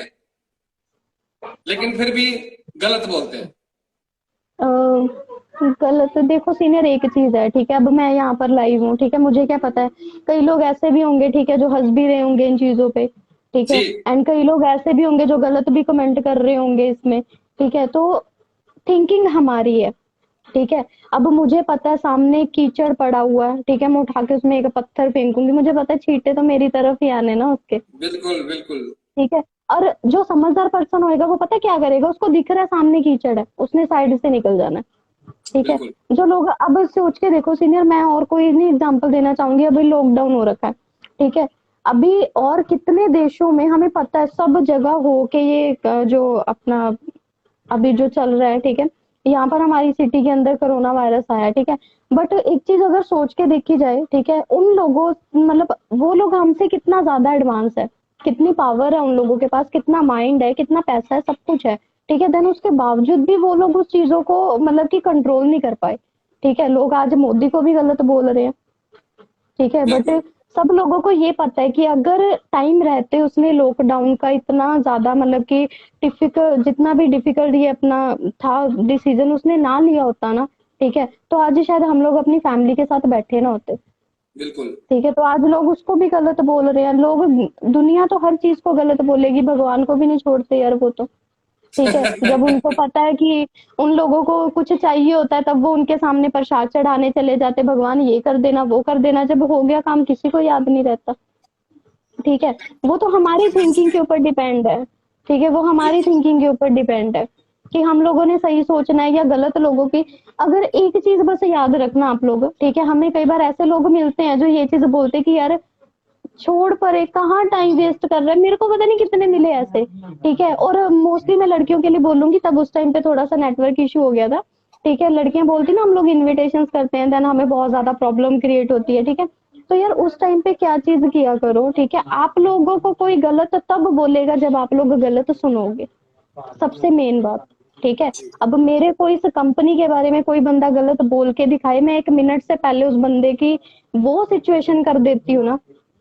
Speaker 1: लेकिन फिर भी गलत बोलते हैं।
Speaker 2: अ, गलत देखो सीनियर, एक चीज है, ठीक है। अब मैं यहाँ पर लाइव हूँ, ठीक है, मुझे क्या पता है, कई लोग ऐसे भी होंगे, ठीक है, जो हंस भी रहे होंगे इन चीजों पे, ठीक है।
Speaker 1: जी
Speaker 2: एंड कई लोग ऐसे भी होंगे जो गलत भी कमेंट कर रहे होंगे इसमें, ठीक है। तो थिंकिंग हमारी है, ठीक है। अब मुझे पता है सामने कीचड़ पड़ा हुआ है, ठीक है, मैं उठा के उसमें एक पत्थर फेंकूंगी, मुझे पता है छींटे तो मेरी तरफ ही आने ना उसके,
Speaker 1: बिल्कुल बिल्कुल
Speaker 2: ठीक है। और जो समझदार पर्सन होएगा वो पता है क्या करेगा, उसको दिख रहा है सामने कीचड़ है, उसने साइड से निकल जाना है, ठीक है।
Speaker 1: बिल्कुल।
Speaker 2: जो लोग अब सोच के देखो सीनियर, मैं और कोई नहीं एग्जांपल देना चाहूंगी, अभी लॉकडाउन हो रखा है, ठीक है। अभी और कितने देशों में हमें पता है सब जगह हो के ये जो अपना अभी जो चल रहा है, ठीक है। यहाँ पर हमारी सिटी के अंदर कोरोना वायरस आया, ठीक है। बट एक चीज अगर सोच के देखी जाए, ठीक है, उन लोगों मतलब वो लोग हमसे कितना ज्यादा एडवांस है, कितनी पावर है उन लोगों के पास, कितना माइंड है, कितना पैसा है, सब कुछ है, ठीक है। देन उसके बावजूद भी वो लोग उस चीजों को मतलब कि कंट्रोल नहीं कर पाए, ठीक है। लोग आज मोदी को भी गलत बोल रहे हैं, ठीक है। बट
Speaker 1: बिल्कुल
Speaker 2: सब लोगों को ये पता है कि अगर टाइम रहते उसने लॉकडाउन का इतना ज्यादा मतलब कि डिफिकल्ट, जितना भी डिफिकल्ट ये अपना था डिसीजन उसने ना लिया होता ना, ठीक है, तो आज शायद हम लोग अपनी फैमिली के साथ बैठे ना होते,
Speaker 1: बिल्कुल।
Speaker 2: ठीक है। तो आज लोग उसको भी गलत बोल रहे हैं, लोग दुनिया तो हर चीज को गलत बोलेगी, भगवान को भी नहीं छोड़ते यार वो तो, ठीक है। जब उनको पता है कि उन लोगों को कुछ चाहिए होता है तब वो उनके सामने प्रसाद चढ़ाने चले जाते, भगवान ये कर देना वो कर देना, जब हो गया काम किसी को याद नहीं रहता, ठीक है। वो तो हमारी थिंकिंग के ऊपर डिपेंड है, ठीक है, वो हमारी थिंकिंग के ऊपर डिपेंड है कि हम लोगों ने सही सोचना है या गलत लोगों की। अगर एक चीज बस याद रखना आप लोग, ठीक है, हमें कई बार ऐसे लोग मिलते हैं जो ये चीज बोलते हैं कि यार छोड़ परे, कहाँ टाइम वेस्ट कर रहा है, मेरे को पता नहीं कितने मिले ऐसे, ठीक है। और मोस्टली मैं लड़कियों के लिए बोलूंगी, तब उस टाइम पे थोड़ा सा नेटवर्क इशू हो गया था, ठीक है। लड़कियां बोलती ना हम लोग इनविटेशंस करते हैं देन हमें बहुत ज्यादा प्रॉब्लम क्रिएट होती है, ठीक है। तो यार उस टाइम पे क्या चीज किया करो, ठीक है, आप लोगों को कोई गलत तब बोलेगा जब आप लोग गलत सुनोगे, सबसे मेन बात, ठीक है। अब मेरे को इस कंपनी के बारे में कोई बंदा गलत बोल के दिखाए, मैं 1 मिनट से पहले उस बंदे की वो सिचुएशन कर देती हूँ ना,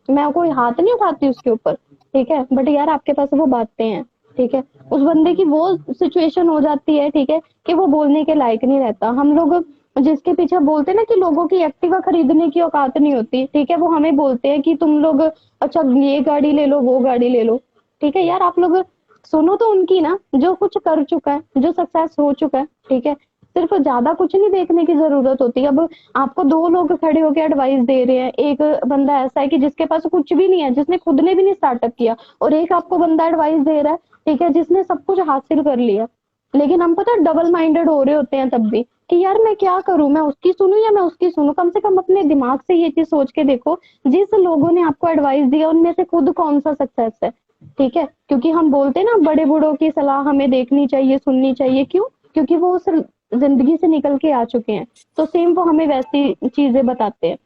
Speaker 2: मैं कोई हाथ नहीं उठाती उसके ऊपर, ठीक है। बट यार आपके पास वो बातें हैं, ठीक है। उस बंदे की वो सिचुएशन हो जाती है, ठीक है, कि वो बोलने के लायक नहीं रहता। हम लोग जिसके पीछे बोलते हैं ना कि लोगों की एक्टिवा खरीदने की औकात नहीं होती, ठीक है, वो हमें बोलते हैं कि तुम लोग अच्छा ये गाड़ी ले लो, वो गाड़ी ले लो, ठीक है। यार आप लोग सुनो तो उनकी ना, जो कुछ कर चुका है, जो सक्सेस हो चुका है, ठीक है। सिर्फ ज्यादा कुछ नहीं देखने की जरूरत होती। अब आपको 2 लोग खड़े होकर एडवाइस दे रहे हैं, एक बंदा ऐसा है कि जिसके पास कुछ भी नहीं है, जिसने खुद ने भी नहीं स्टार्टअप किया, और एक आपको बंदा एडवाइस दे रहा है, ठीक है, जिसने सब कुछ हासिल कर लिया। लेकिन हम पता डबल माइंडेड हो रहे होते हैं तब भी कि यार मैं क्या करूं, मैं उसकी सुनूं या मैं उसकी सुनूं। कम से कम अपने दिमाग से ये चीज सोच के देखो, जिस लोगों ने आपको एडवाइस दिया उनमें से खुद कौन सा सक्सेस है, ठीक है। क्योंकि हम बोलते हैं ना बड़े बूढ़ों की सलाह हमें देखनी चाहिए, सुननी चाहिए, क्यों? क्योंकि वो उस जिंदगी से निकल के आ चुके हैं, तो सेम वो हमें वैसी चीजें बताते हैं,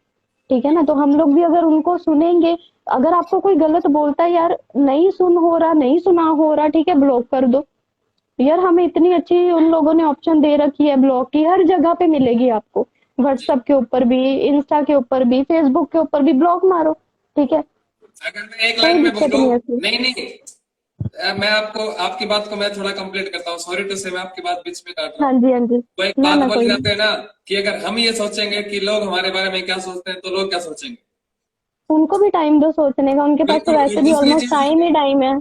Speaker 2: ठीक है ना। तो हम लोग भी अगर उनको सुनेंगे, अगर आपको कोई गलत बोलता है, यार नहीं सुन हो रहा, नहीं सुना हो रहा, ठीक है, ब्लॉक कर दो। यार हमें इतनी अच्छी उन लोगों ने ऑप्शन दे रखी है, ब्लॉक की हर जगह पे मिलेगी आपको, व्हाट्सएप के ऊपर भी, इंस्टा के ऊपर भी, फेसबुक के ऊपर भी ब्लॉक मारो, ठीक है।
Speaker 1: अगर मैं एक
Speaker 2: कोई
Speaker 1: लाइन में
Speaker 2: दिक्कत
Speaker 1: बोलूं,
Speaker 2: नहीं है इसमें।
Speaker 1: नहीं नहीं, मैं आपको आपकी बात को मैं थोड़ा कंप्लीट करता हूँ, सॉरी टू से मैं आपकी बात बीच में काट रहा
Speaker 2: हाँ
Speaker 1: हूँ।
Speaker 2: जी, हाँ जी।
Speaker 1: तो एक
Speaker 2: ना
Speaker 1: बात
Speaker 2: ना
Speaker 1: बोली
Speaker 2: कोई नहीं।
Speaker 1: जाते हैं ना कि अगर हम ये सोचेंगे कि लोग हमारे बारे में क्या सोचते हैं तो लोग क्या सोचेंगे।
Speaker 2: उनको भी टाइम दो सोचने का, उनके पास तो
Speaker 1: बिल्कुल। और
Speaker 2: वैसे भी
Speaker 1: दूसरी
Speaker 2: ऑलमोस्ट
Speaker 1: चीज,
Speaker 2: टाइम ही टाइम है।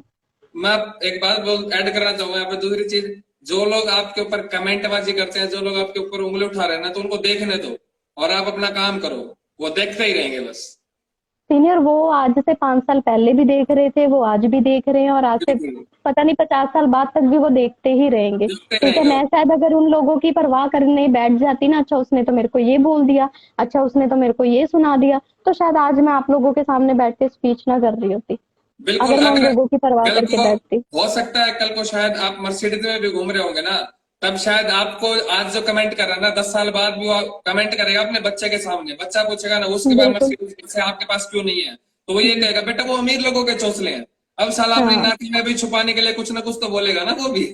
Speaker 1: मैं एक बात बोल ऐड करना चाहूंगा यहाँ पे, दूसरी चीज, जो लोग आपके ऊपर कमेंटबाजी करते हैं, जो लोग आपके ऊपर उंगली उठा रहे हैं ना, तो उनको देखने दो और आप अपना काम करो, वो देखते ही रहेंगे बस।
Speaker 2: सीनियर वो आज से 5 साल पहले भी देख रहे थे, वो आज भी देख रहे हैं, और आज से
Speaker 1: बिल्कुल,
Speaker 2: पता नहीं 50 साल बाद तक भी वो देखते ही रहेंगे,
Speaker 1: देखते
Speaker 2: ठीक है।
Speaker 1: रहेंगे वो।
Speaker 2: मैं शायद अगर उन लोगों की परवाह करने बैठ जाती ना, अच्छा उसने तो मेरे को ये बोल दिया, अच्छा उसने तो मेरे को ये सुना दिया, तो शायद आज मैं आप लोगों के सामने बैठ के स्पीच ना कर रही होती,
Speaker 1: बिल्कुल।
Speaker 2: अगर मैं उन
Speaker 1: अगर
Speaker 2: लोगों की परवाह
Speaker 1: कल
Speaker 2: करके
Speaker 1: को
Speaker 2: बैठती।
Speaker 1: हो सकता है, कल को शायद आप मर्सिडीज में भी घूम रहे होंगे ना, तब शायद आपको आज जो कमेंट कर रहा है ना, 10 साल बाद भी वो कमेंट करेगा अपने बच्चे के सामने, बच्चा पूछेगा ना उसके पास
Speaker 2: बिल्कुल।
Speaker 1: मर्सिडीज से आपके पास क्यों नहीं है, तो वो ये कहेगा बेटा वो अमीर लोगों के चौसले हैं। अब साला अपनी
Speaker 2: हाँ,
Speaker 1: नाक में भी छुपाने के लिए कुछ ना कुछ तो बोलेगा ना वो भी।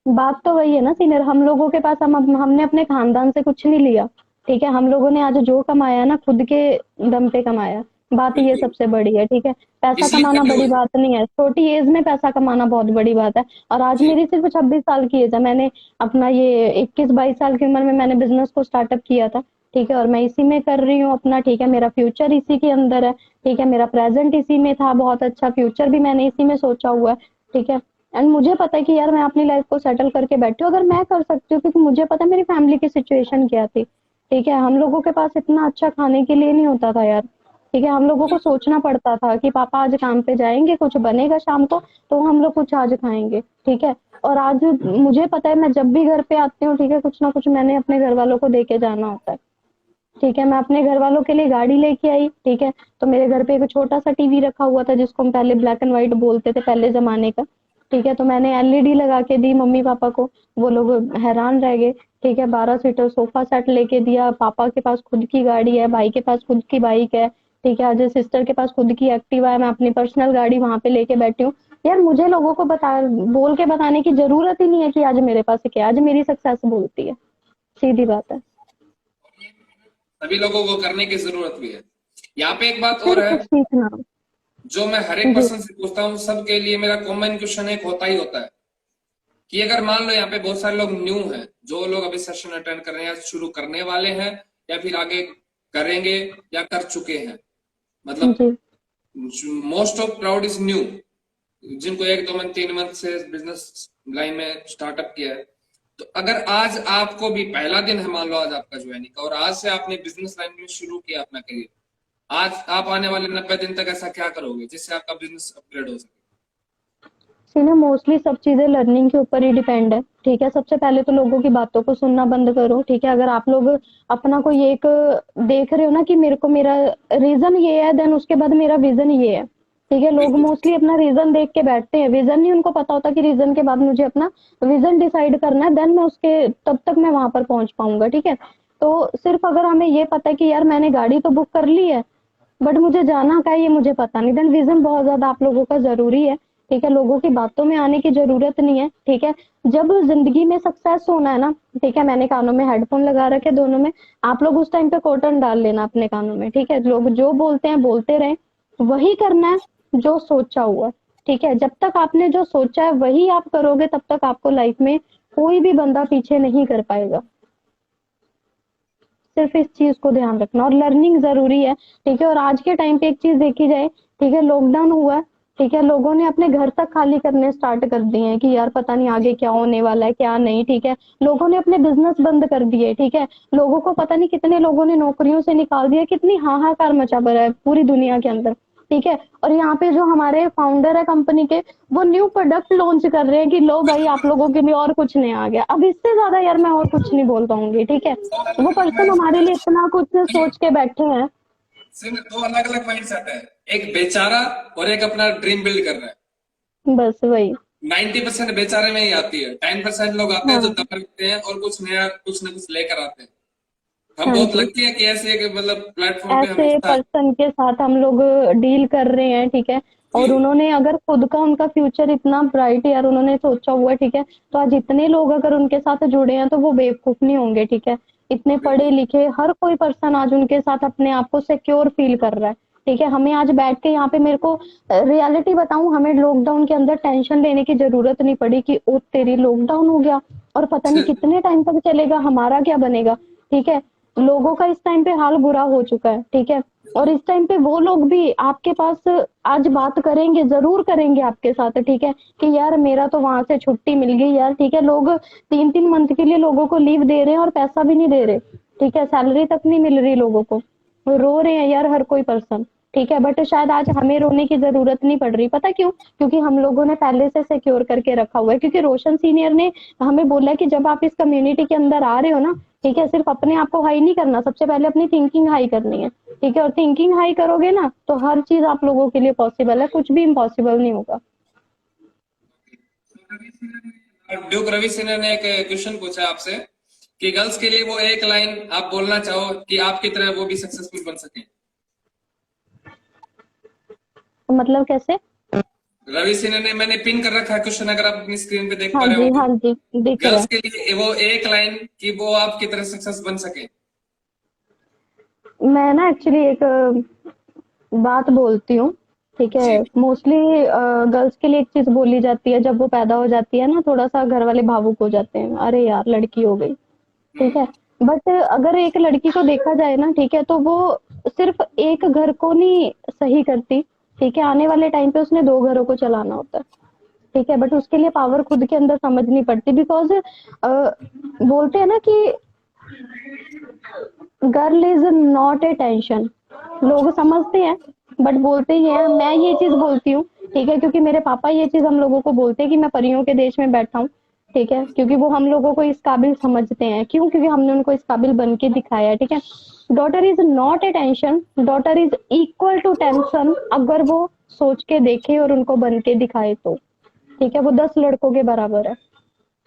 Speaker 2: बात तो वही है ना सीनियर, हम लोगों के पास हमने अपने खानदान से कुछ नहीं लिया, ठीक है। हम लोगों ने आज जो कमाया ना खुद के दम पे कमाया, बात ये
Speaker 1: बिल्कुल।
Speaker 2: सबसे बड़ी है, ठीक है। पैसा
Speaker 1: इसलिए
Speaker 2: कमाना
Speaker 1: कभी
Speaker 2: बड़ी बात नहीं है, छोटी एज में पैसा कमाना बहुत बड़ी बात है। और आज
Speaker 1: जी
Speaker 2: मेरी सिर्फ 26 साल की एज है, मैंने अपना ये 21-22 साल की उम्र में मैंने बिजनेस को स्टार्टअप किया था, ठीक है। और मैं इसी में कर रही हूँ अपना, ठीक है। मेरा फ्यूचर इसी के अंदर है, ठीक है। मेरा प्रेजेंट इसी में था, बहुत अच्छा फ्यूचर भी मैंने इसी में सोचा हुआ है, ठीक है। एंड मुझे पता है कि यार मैं अपनी लाइफ को सेटल करके बैठी हूँ, अगर मैं कर सकती हूँ, क्योंकि मुझे पता है मेरी फैमिली की सिचुएशन क्या थी, ठीक है। हम लोगों के पास इतना अच्छा खाने के लिए नहीं होता था यार, ठीक है। हम लोगों को
Speaker 1: बिल्कुल।
Speaker 2: सोचना पड़ता था कि पापा आज काम पे जाएंगे, कुछ बनेगा शाम को तो हम लोग कुछ आज खाएंगे, ठीक है। और आज मुझे पता है मैं जब भी घर पे आती हूँ, ठीक है, कुछ ना कुछ मैंने अपने घर वालों को दे के जाना होता है, ठीक है। मैं अपने घर वालों के लिए गाड़ी लेके आई, ठीक है। तो मेरे घर पे एक छोटा सा टीवी रखा हुआ था, जिसको हम पहले ब्लैक एंड व्हाइट बोलते थे पहले जमाने का, ठीक है। तो मैंने एलईडी लगा के दी मम्मी पापा को, वो लोग हैरान रह गए, ठीक है। 12 सीटर सोफा सेट लेके दिया, पापा के पास खुद की गाड़ी है, भाई के पास खुद की बाइक है, ठीक है। आज सिस्टर के पास खुद की एक्टिवा है, मैं अपनी पर्सनल गाड़ी वहां पे लेके बैठी हूँ। यार मुझे लोगों को बोल के बताने की जरूरत ही नहीं है कि आज मेरे पास क्या है, आज मेरी सक्सेस बोलती है, सीधी बात है।
Speaker 1: सभी लोगों को करने की जरूरत भी है। यहाँ पे एक बात और
Speaker 2: सिर्फ
Speaker 1: है,
Speaker 2: सीखना।
Speaker 1: जो मैं हर एक
Speaker 2: जी।
Speaker 1: पर्सन से पूछता हूँ, सबके लिए मेरा कॉमन क्वेश्चन एक होता ही होता है कि अगर मान लो यहाँ पे बहुत सारे लोग न्यू हैं, जो लोग अभी सेशन अटेंड कर रहे हैं या शुरू करने वाले हैं या फिर आगे करेंगे या कर चुके हैं, मतलब
Speaker 2: जी।
Speaker 1: Most of crowd is new, जिनको 1-2 मंथ 3 मंथ से बिजनेस लाइन में स्टार्टअप किया है। तो अगर आज आपको भी पहला दिन है, मान लो आज आपका ज्वाइनिंग का, और आज से आपने बिजनेस लाइन में शुरू किया अपना करियर, आज आप आने वाले 90 दिन तक ऐसा क्या करोगे जिससे आपका बिजनेस अपग्रेड हो सके।
Speaker 2: सी ना मोस्टली सब चीजें लर्निंग के ऊपर ही डिपेंड है, ठीक है। सबसे पहले तो लोगों की बातों को सुनना बंद करो, ठीक है। अगर आप लोग अपना कोई एक देख रहे हो ना कि मेरे को मेरा रीजन ये है, देन उसके बाद मेरा विजन ये है, ठीक है। लोग
Speaker 1: बिल्कुल।
Speaker 2: मोस्टली अपना रीजन देख के बैठते हैं, विजन नहीं उनको पता होता कि रीजन के बाद मुझे अपना विजन डिसाइड करना है, देन मैं उसके तब तक मैं वहां पर पहुंच पाऊंगा, ठीक है। तो सिर्फ अगर हमें ये पता है कि यार मैंने गाड़ी तो बुक कर ली है, बट मुझे जाना क्या है ये मुझे पता नहीं, देन विजन बहुत ज्यादा आप लोगों का जरूरी है ठीक है, लोगों की बातों में आने की जरूरत नहीं है। ठीक है, जब जिंदगी में सक्सेस होना है ना, ठीक है, मैंने कानों में हेडफोन लगा रखे दोनों में, आप लोग उस टाइम पे कॉटन डाल लेना अपने कानों में। ठीक है, लोग जो बोलते हैं बोलते रहे, वही करना है जो सोचा हुआ। ठीक है, जब तक आपने जो सोचा है वही आप करोगे, तब तक आपको लाइफ में कोई भी बंदा पीछे नहीं कर पाएगा। सिर्फ इस चीज को ध्यान रखना, और लर्निंग जरूरी है। ठीक है, और आज के टाइम पे एक चीज देखी जाए, ठीक है, लॉकडाउन हुआ, ठीक है, लोगों ने अपने घर तक खाली करने स्टार्ट कर दिए हैं कि यार पता नहीं आगे क्या होने वाला है क्या नहीं। ठीक है, लोगों ने अपने बिजनेस बंद कर दिए। ठीक है, लोगों को पता नहीं कितने लोगों ने नौकरियों से निकाल दिया, कितनी हाहाकार मचा पड़ा है पूरी दुनिया के अंदर। ठीक है, और यहाँ पे जो हमारे फाउंडर है कंपनी के, वो न्यू प्रोडक्ट लॉन्च कर रहे हैं कि लो भाई आप लोगों के लिए और कुछ नहीं आ गया। अब इससे ज्यादा यार मैं और कुछ नहीं बोल पाऊंगी। ठीक है, वो पर्सन हमारे लिए इतना कुछ सोच के बैठे हैं।
Speaker 1: सिर्फ दो अलग अलग माइंडसेट है, एक बेचारा और एक अपना ड्रीम बिल्ड कर रहा है।
Speaker 2: बस वही।
Speaker 1: 90% बेचारे में ही आती है, 10% लोग आते हैं जो
Speaker 2: हाँ,
Speaker 1: दम रखते हैं और कुछ नया कुछ न कुछ लेकर आते हैं। हम
Speaker 2: हाँ
Speaker 1: बहुत
Speaker 2: जी,
Speaker 1: लकी है कि ऐसे एक मतलब प्लेटफॉर्म पे
Speaker 2: ऐसे
Speaker 1: हमेशा।
Speaker 2: पर्सन के साथ हम लोग डील कर रहे हैं। ठीक है, और
Speaker 1: जी
Speaker 2: उन्होंने अगर खुद का उनका फ्यूचर इतना ब्राइट यार उन्होंने सोचा हुआ है। ठीक है, तो आज इतने लोग अगर उनके साथ जुड़े हैं तो वो बेवकूफ नहीं होंगे। ठीक है, इतने पढ़े
Speaker 1: बिल्कुल।
Speaker 2: लिखे हर कोई पर्सन आज उनके साथ अपने आप को सिक्योर फील कर रहा है। ठीक है, हमें आज बैठ के यहाँ पे, मेरे को रियलिटी बताऊं, हमें लॉकडाउन के अंदर टेंशन लेने की जरूरत नहीं पड़ी कि ओ तेरी लॉकडाउन हो गया और पता नहीं कितने टाइम तक चलेगा, हमारा क्या बनेगा। ठीक है, लोगों का इस टाइम पे हाल बुरा हो चुका है। ठीक है, और इस टाइम पे वो लोग भी आपके पास आज बात करेंगे, जरूर करेंगे आपके साथ। ठीक है, कि यार मेरा तो वहां से छुट्टी मिल गई यार। ठीक है, लोग 3-3 मंथ के लिए लोगों को लीव दे रहे हैं और पैसा भी नहीं दे रहे। ठीक है, सैलरी तक नहीं मिल रही लोगों को, रो रहे हैं यार हर कोई पर्सन। ठीक है, बट शायद आज हमें रोने की जरूरत नहीं पड़ रही। पता क्यों? क्योंकि हम लोगों ने पहले से सिक्योर करके रखा हुआ है। क्योंकि रोशन सीनियर ने हमें बोला कि जब आप इस कम्युनिटी के अंदर आ रहे हो ना, ठीक है, सिर्फ अपने आप को हाई नहीं करना, सबसे पहले अपनी थिंकिंग हाई करनी है। ठीक है, और थिंकिंग हाई करोगे ना तो हर चीज आप लोगों के लिए पॉसिबल है, कुछ भी इम्पॉसिबल नहीं होगा।
Speaker 1: ड्यूक रवि सिन्हा ने एक क्वेश्चन पूछा आपसे कि गर्ल्स के लिए वो एक लाइन आप बोलना चाहो कि आपकी तरह वो भी सक्सेसफुल बन सके।
Speaker 2: तो मतलब कैसे?
Speaker 1: रवि सिन्हा ने, मैंने पिन कर रखा है क्वेश्चन, अगर आप अपनी स्क्रीन पे देख
Speaker 2: हाँ
Speaker 1: पा रहे
Speaker 2: जी,
Speaker 1: हो।
Speaker 2: हाँ जी, दिख रहा
Speaker 1: गर्ल्स
Speaker 2: है।
Speaker 1: के लिए वो एक लाइन कि वो आपकी तरह सक्सेस बन सके।
Speaker 2: मैं ना एक्चुअली एक बात बोलती हूँ। ठीक है,
Speaker 1: जी
Speaker 2: मोस्टली गर्ल्स के लिए एक चीज बोली जाती है, जब वो पैदा हो जाती है ना, थोड़ा सा घर वाले भावुक हो जाते हैं, अरे यार लड़की हो गई। ठीक है, बट अगर एक लड़की को देखा जाए ना, ठीक है, तो वो सिर्फ एक घर को नहीं सही करती। ठीक है, आने वाले टाइम पे उसने 2 घरों को चलाना होता है। ठीक है, बट उसके लिए पावर खुद के अंदर समझनी पड़ती, बिकॉज बोलते हैं ना कि girl is not a tension. लोग समझते हैं बट बोलते ही हैं। मैं ये चीज बोलती हूँ, ठीक है, क्योंकि मेरे पापा ये चीज हम लोगों को बोलते हैं कि मैं परियों के देश में बैठा हूँ। ठीक है, क्योंकि वो हम लोगों को इस काबिल समझते हैं। क्यों? क्योंकि हमने उनको इस काबिल बन के दिखाया है। ठीक है, daughter is not a tension, daughter is equal to tension, अगर वो सोच के देखे और उनको बन के दिखाए तो। ठीक है, वो 10 लड़कों के बराबर है।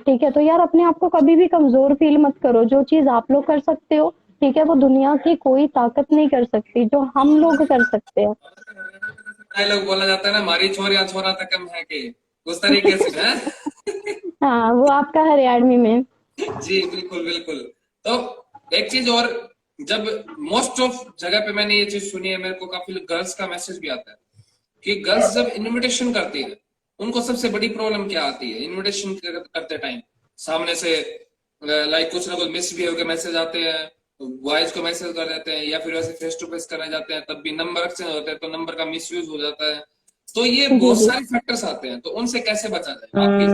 Speaker 2: ठीक है, तो यार अपने आप को कभी भी कमजोर फील मत करो। जो चीज आप लोग कर सकते हो, ठीक है, वो दुनिया की कोई ताकत नहीं कर सकती जो हम लोग कर सकते हैं।
Speaker 1: डायलॉग बोला जाता है ना, हमारी छोरिया छोरा तक कम है कि, उस तरीके से है।
Speaker 2: हाँ, वो आपका हरियाणवी में।
Speaker 1: जी बिल्कुल बिल्कुल। तो एक चीज और, जब मोस्ट ऑफ जगह पे मैंने ये चीज सुनी है, मेरे को काफी गर्ल्स का मैसेज भी आता है कि गर्ल्स जब इनविटेशन करती है, उनको सबसे बड़ी प्रॉब्लम क्या आती है इनविटेशन करते टाइम। सामने से लाइक कुछ ना कुछ मिसबिहेव के मैसेज आते हैं, बॉयज को मैसेज कर देते हैं, या फिर वैसे फेस टू फेस करने जाते हैं तब भी नंबर एक्सचेंज होते हैं तो नंबर का मिसयूज हो जाता है। तो ये
Speaker 2: जी
Speaker 1: बहुत
Speaker 2: जी।
Speaker 1: सारे फैक्टर्स आते हैं, तो उनसे कैसे बचा जाए आपकी,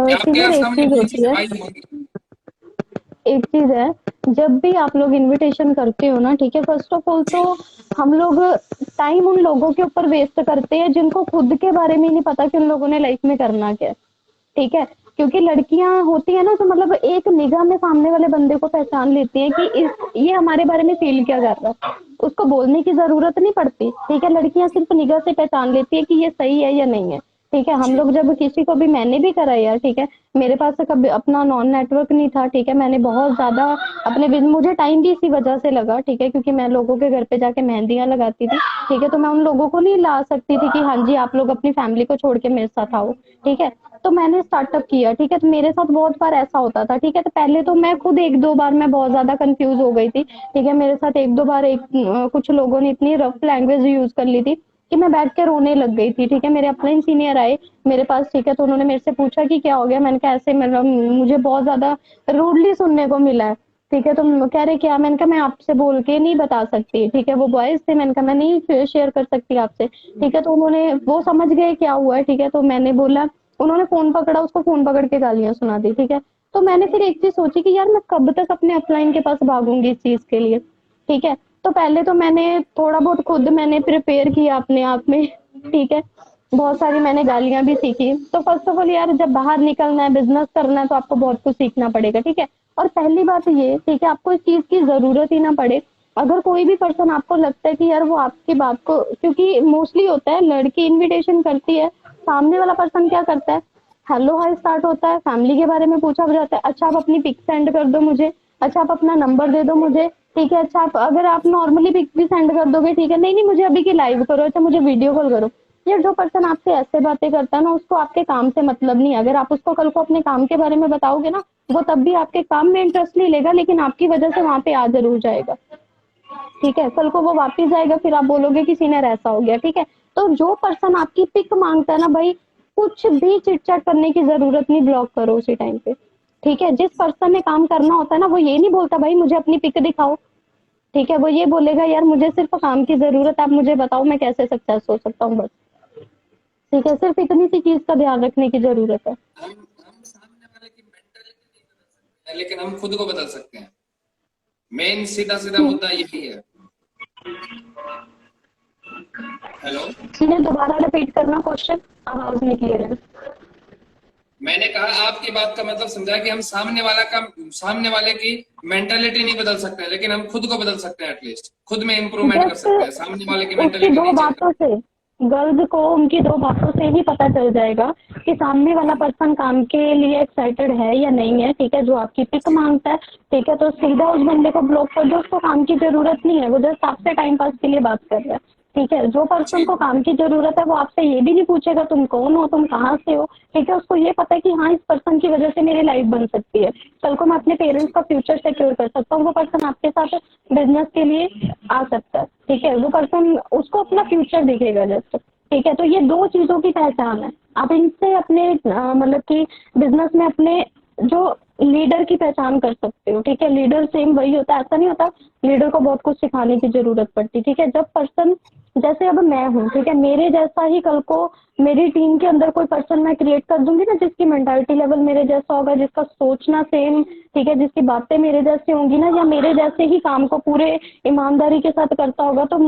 Speaker 1: आपके
Speaker 2: सीनियर
Speaker 1: यहाँ
Speaker 2: एक
Speaker 1: सामने
Speaker 2: चीज
Speaker 1: कोई
Speaker 2: होती
Speaker 1: चीज
Speaker 2: है,
Speaker 1: आई होगी।
Speaker 2: एक चीज है, जब भी आप लोग इनविटेशन करते हो ना, ठीक है, फर्स्ट ऑफ ऑल तो हम लोग टाइम उन लोगों के ऊपर वेस्ट करते हैं जिनको खुद के बारे में नहीं पता कि उन लोगों ने लाइफ में करना क्या है। ठीक है, क्योंकि लड़कियां होती है ना, तो मतलब एक निगाह में सामने वाले बंदे को पहचान लेती है कि ये हमारे बारे में फील क्या कर रहा है, उसको बोलने की जरूरत नहीं पड़ती। ठीक है, लड़कियां सिर्फ निगाह से पहचान लेती है कि ये सही है या नहीं है। ठीक है, हम लोग जब किसी को भी, मैंने भी करा यार, ठीक है, मेरे पास से कभी अपना नॉन नेटवर्क नहीं था, ठीक है, मैंने बहुत ज्यादा अपने मुझे टाइम भी इसी वजह से लगा, ठीक है, क्योंकि मैं लोगों के घर पे जाके मेहंदियां लगाती थी, ठीक है, तो मैं उन लोगों को नहीं ला सकती थी कि हाँ जी आप लोग अपनी फैमिली को छोड़ के मेरे साथ आओ, ठीक है, तो मैंने स्टार्टअप किया, ठीक है, तो मेरे साथ बहुत बार ऐसा होता था, ठीक है, तो पहले तो मैं खुद एक दो बार मैं बहुत ज्यादा कंफ्यूज हो गई थी, ठीक है, मेरे साथ एक दो बार कुछ लोगों ने इतनी रफ लैंग्वेज यूज कर ली थी कि मैं बैठ के रोने लग गई थी, ठीक है, मेरे अपलाइन सीनियर आए मेरे पास, ठीक है, तो उन्होंने मेरे से पूछा कि क्या हो गया, मैंने कहा ऐसे, मतलब मुझे बहुत ज्यादा रूडली सुनने को मिला है, ठीक है, तो कह रहे क्या, मैंने कहा मैं आपसे बोल के नहीं बता सकती, ठीक है, वो बॉयज थे, मैंने कहा मैं नहीं शेयर कर सकती आपसे, ठीक है, तो उन्होंने, वो समझ गए क्या हुआ है, ठीक है, तो मैंने बोला, उन्होंने फोन पकड़ा, उसको फोन पकड़ के गालियां सुना दी, ठीक है, तो मैंने फिर एक चीज सोची कि यार मैं कब तक अपने अपलाइन के पास भागूंगी इस चीज के लिए, ठीक है, तो पहले तो मैंने थोड़ा बहुत खुद मैंने प्रिपेयर किया अपने आप में, ठीक है, बहुत सारी मैंने गालियां भी सीखी, तो फर्स्ट ऑफ ऑल यार जब बाहर निकलना है, बिजनेस करना है, तो आपको बहुत कुछ सीखना पड़ेगा, ठीक है, और पहली बात ये, ठीक है, आपको इस चीज की जरूरत ही ना पड़े, अगर कोई भी पर्सन आपको लगता है कि यार वो आपकी बात को, क्योंकि मोस्टली होता है लड़की इनविटेशन करती है, सामने वाला पर्सन क्या करता है, हेलो हाय स्टार्ट होता है, फैमिली के बारे में पूछा जाता है, अच्छा आप अपनी पिक सेंड कर दो मुझे, अच्छा आप अपना नंबर दे दो मुझे, ठीक है, अच्छा आप, अगर आप नॉर्मली पिक भी सेंड कर दोगे, ठीक है, नहीं नहीं मुझे अभी की लाइव करो, अच्छा मुझे वीडियो कॉल करो, यार जो पर्सन आपसे ऐसे बातें करता है ना, उसको आपके काम से मतलब नहीं है, अगर आप उसको कल को अपने काम के बारे में बताओगे ना, वो तब भी आपके काम में इंटरेस्ट नहीं लेगा, लेकिन आपकी वजह से वहां पे आ जरूर जाएगा, ठीक है, कल को वो वापिस जाएगा, फिर आप बोलोगे कि सीनियर ऐसा हो गया, ठीक है, तो जो पर्सन आपकी पिक मांगता है ना भाई, कुछ भी चिट चैट करने की जरूरत नहीं, ब्लॉक करो उसी टाइम पे, ठीक है, जिस पर्सन ने काम करना होता है ना, वो ये नहीं बोलता भाई मुझे अपनी पिक दिखाओ, ठीक है, वो ये बोलेगा यार मुझे सिर्फ काम की जरूरत है, आप मुझे बताओ मैं कैसे सक्सेस हो सकता हूँ, बस, ठीक है, सिर्फ इतनी सी चीज का ध्यान रखने की जरूरत है।
Speaker 1: हम सामने वाले की मेंटालिटी नहीं बदल सकते, लेकिन हम खुद को बदल सकते हैं। मेन सीधा सीधा
Speaker 2: हम्म,
Speaker 1: मुद्दा यही है। हेलो।
Speaker 2: ठीक है, दोबारा रिपीट करना क्वेश्चन, आवाज नहीं क्लियर है।
Speaker 1: मैंने कहा आपकी बात का मतलब समझा कि हम सामने वाले की मेंटालिटी नहीं बदल सकते, लेकिन हम खुद को बदल सकते हैं, एटलीस्ट खुद में इंप्रूवमेंट कर
Speaker 2: जस्ट
Speaker 1: सकते हैं, सामने वाले की
Speaker 2: उसकी
Speaker 1: मेंटालिटी
Speaker 2: दो
Speaker 1: नहीं चेंज कर।
Speaker 2: बातों से, गर्ल्स को उनकी दो बातों से ही पता चल जाएगा कि सामने वाला पर्सन काम के लिए एक्साइटेड है या नहीं है, ठीक है, जो आपकी पिक मांगता है, ठीक है, तो सीधा उस बंदे को ब्लॉक कर दो, उसको काम की जरूरत नहीं है, वो जस्ट आपसे टाइम पास के लिए बात कर रहा है, ठीक है, जो पर्सन
Speaker 1: जी।
Speaker 2: को काम की जरूरत है वो आपसे ये भी नहीं पूछेगा तुम कौन हो, तुम कहाँ से हो, ठीक है, उसको ये पता है कि हाँ इस पर्सन की वजह से मेरी लाइफ बन सकती है, कल को मैं अपने पेरेंट्स का फ्यूचर सिक्योर कर सकता हूँ, वो पर्सन आपके साथ बिजनेस के लिए आ सकता है, ठीक है, वो पर्सन, उसको अपना फ्यूचर दिखेगा जस्ट, ठीक है, तो ये दो चीजों की पहचान है, आप इनसे अपने मतलब कि बिजनेस में अपने जो लीडर की पहचान कर सकते हो, ठीक है, लीडर सेम वही होता है, ऐसा नहीं होता लीडर को बहुत कुछ सिखाने की जरूरत पड़ती, ठीक है, जब पर्सन, जैसे अब मैं हूँ, ठीक है, मेरे जैसा ही कल को मेरी टीम के अंदर कोई पर्सन मैं क्रिएट कर दूंगी ना, जिसकी मेंटालिटी लेवल मेरे जैसा होगा, जिसका सोचना सेम, ठीक है, जिसकी बातें मेरे जैसे होंगी ना, या मेरे जैसे ही काम को पूरे ईमानदारी के साथ करता होगा, तो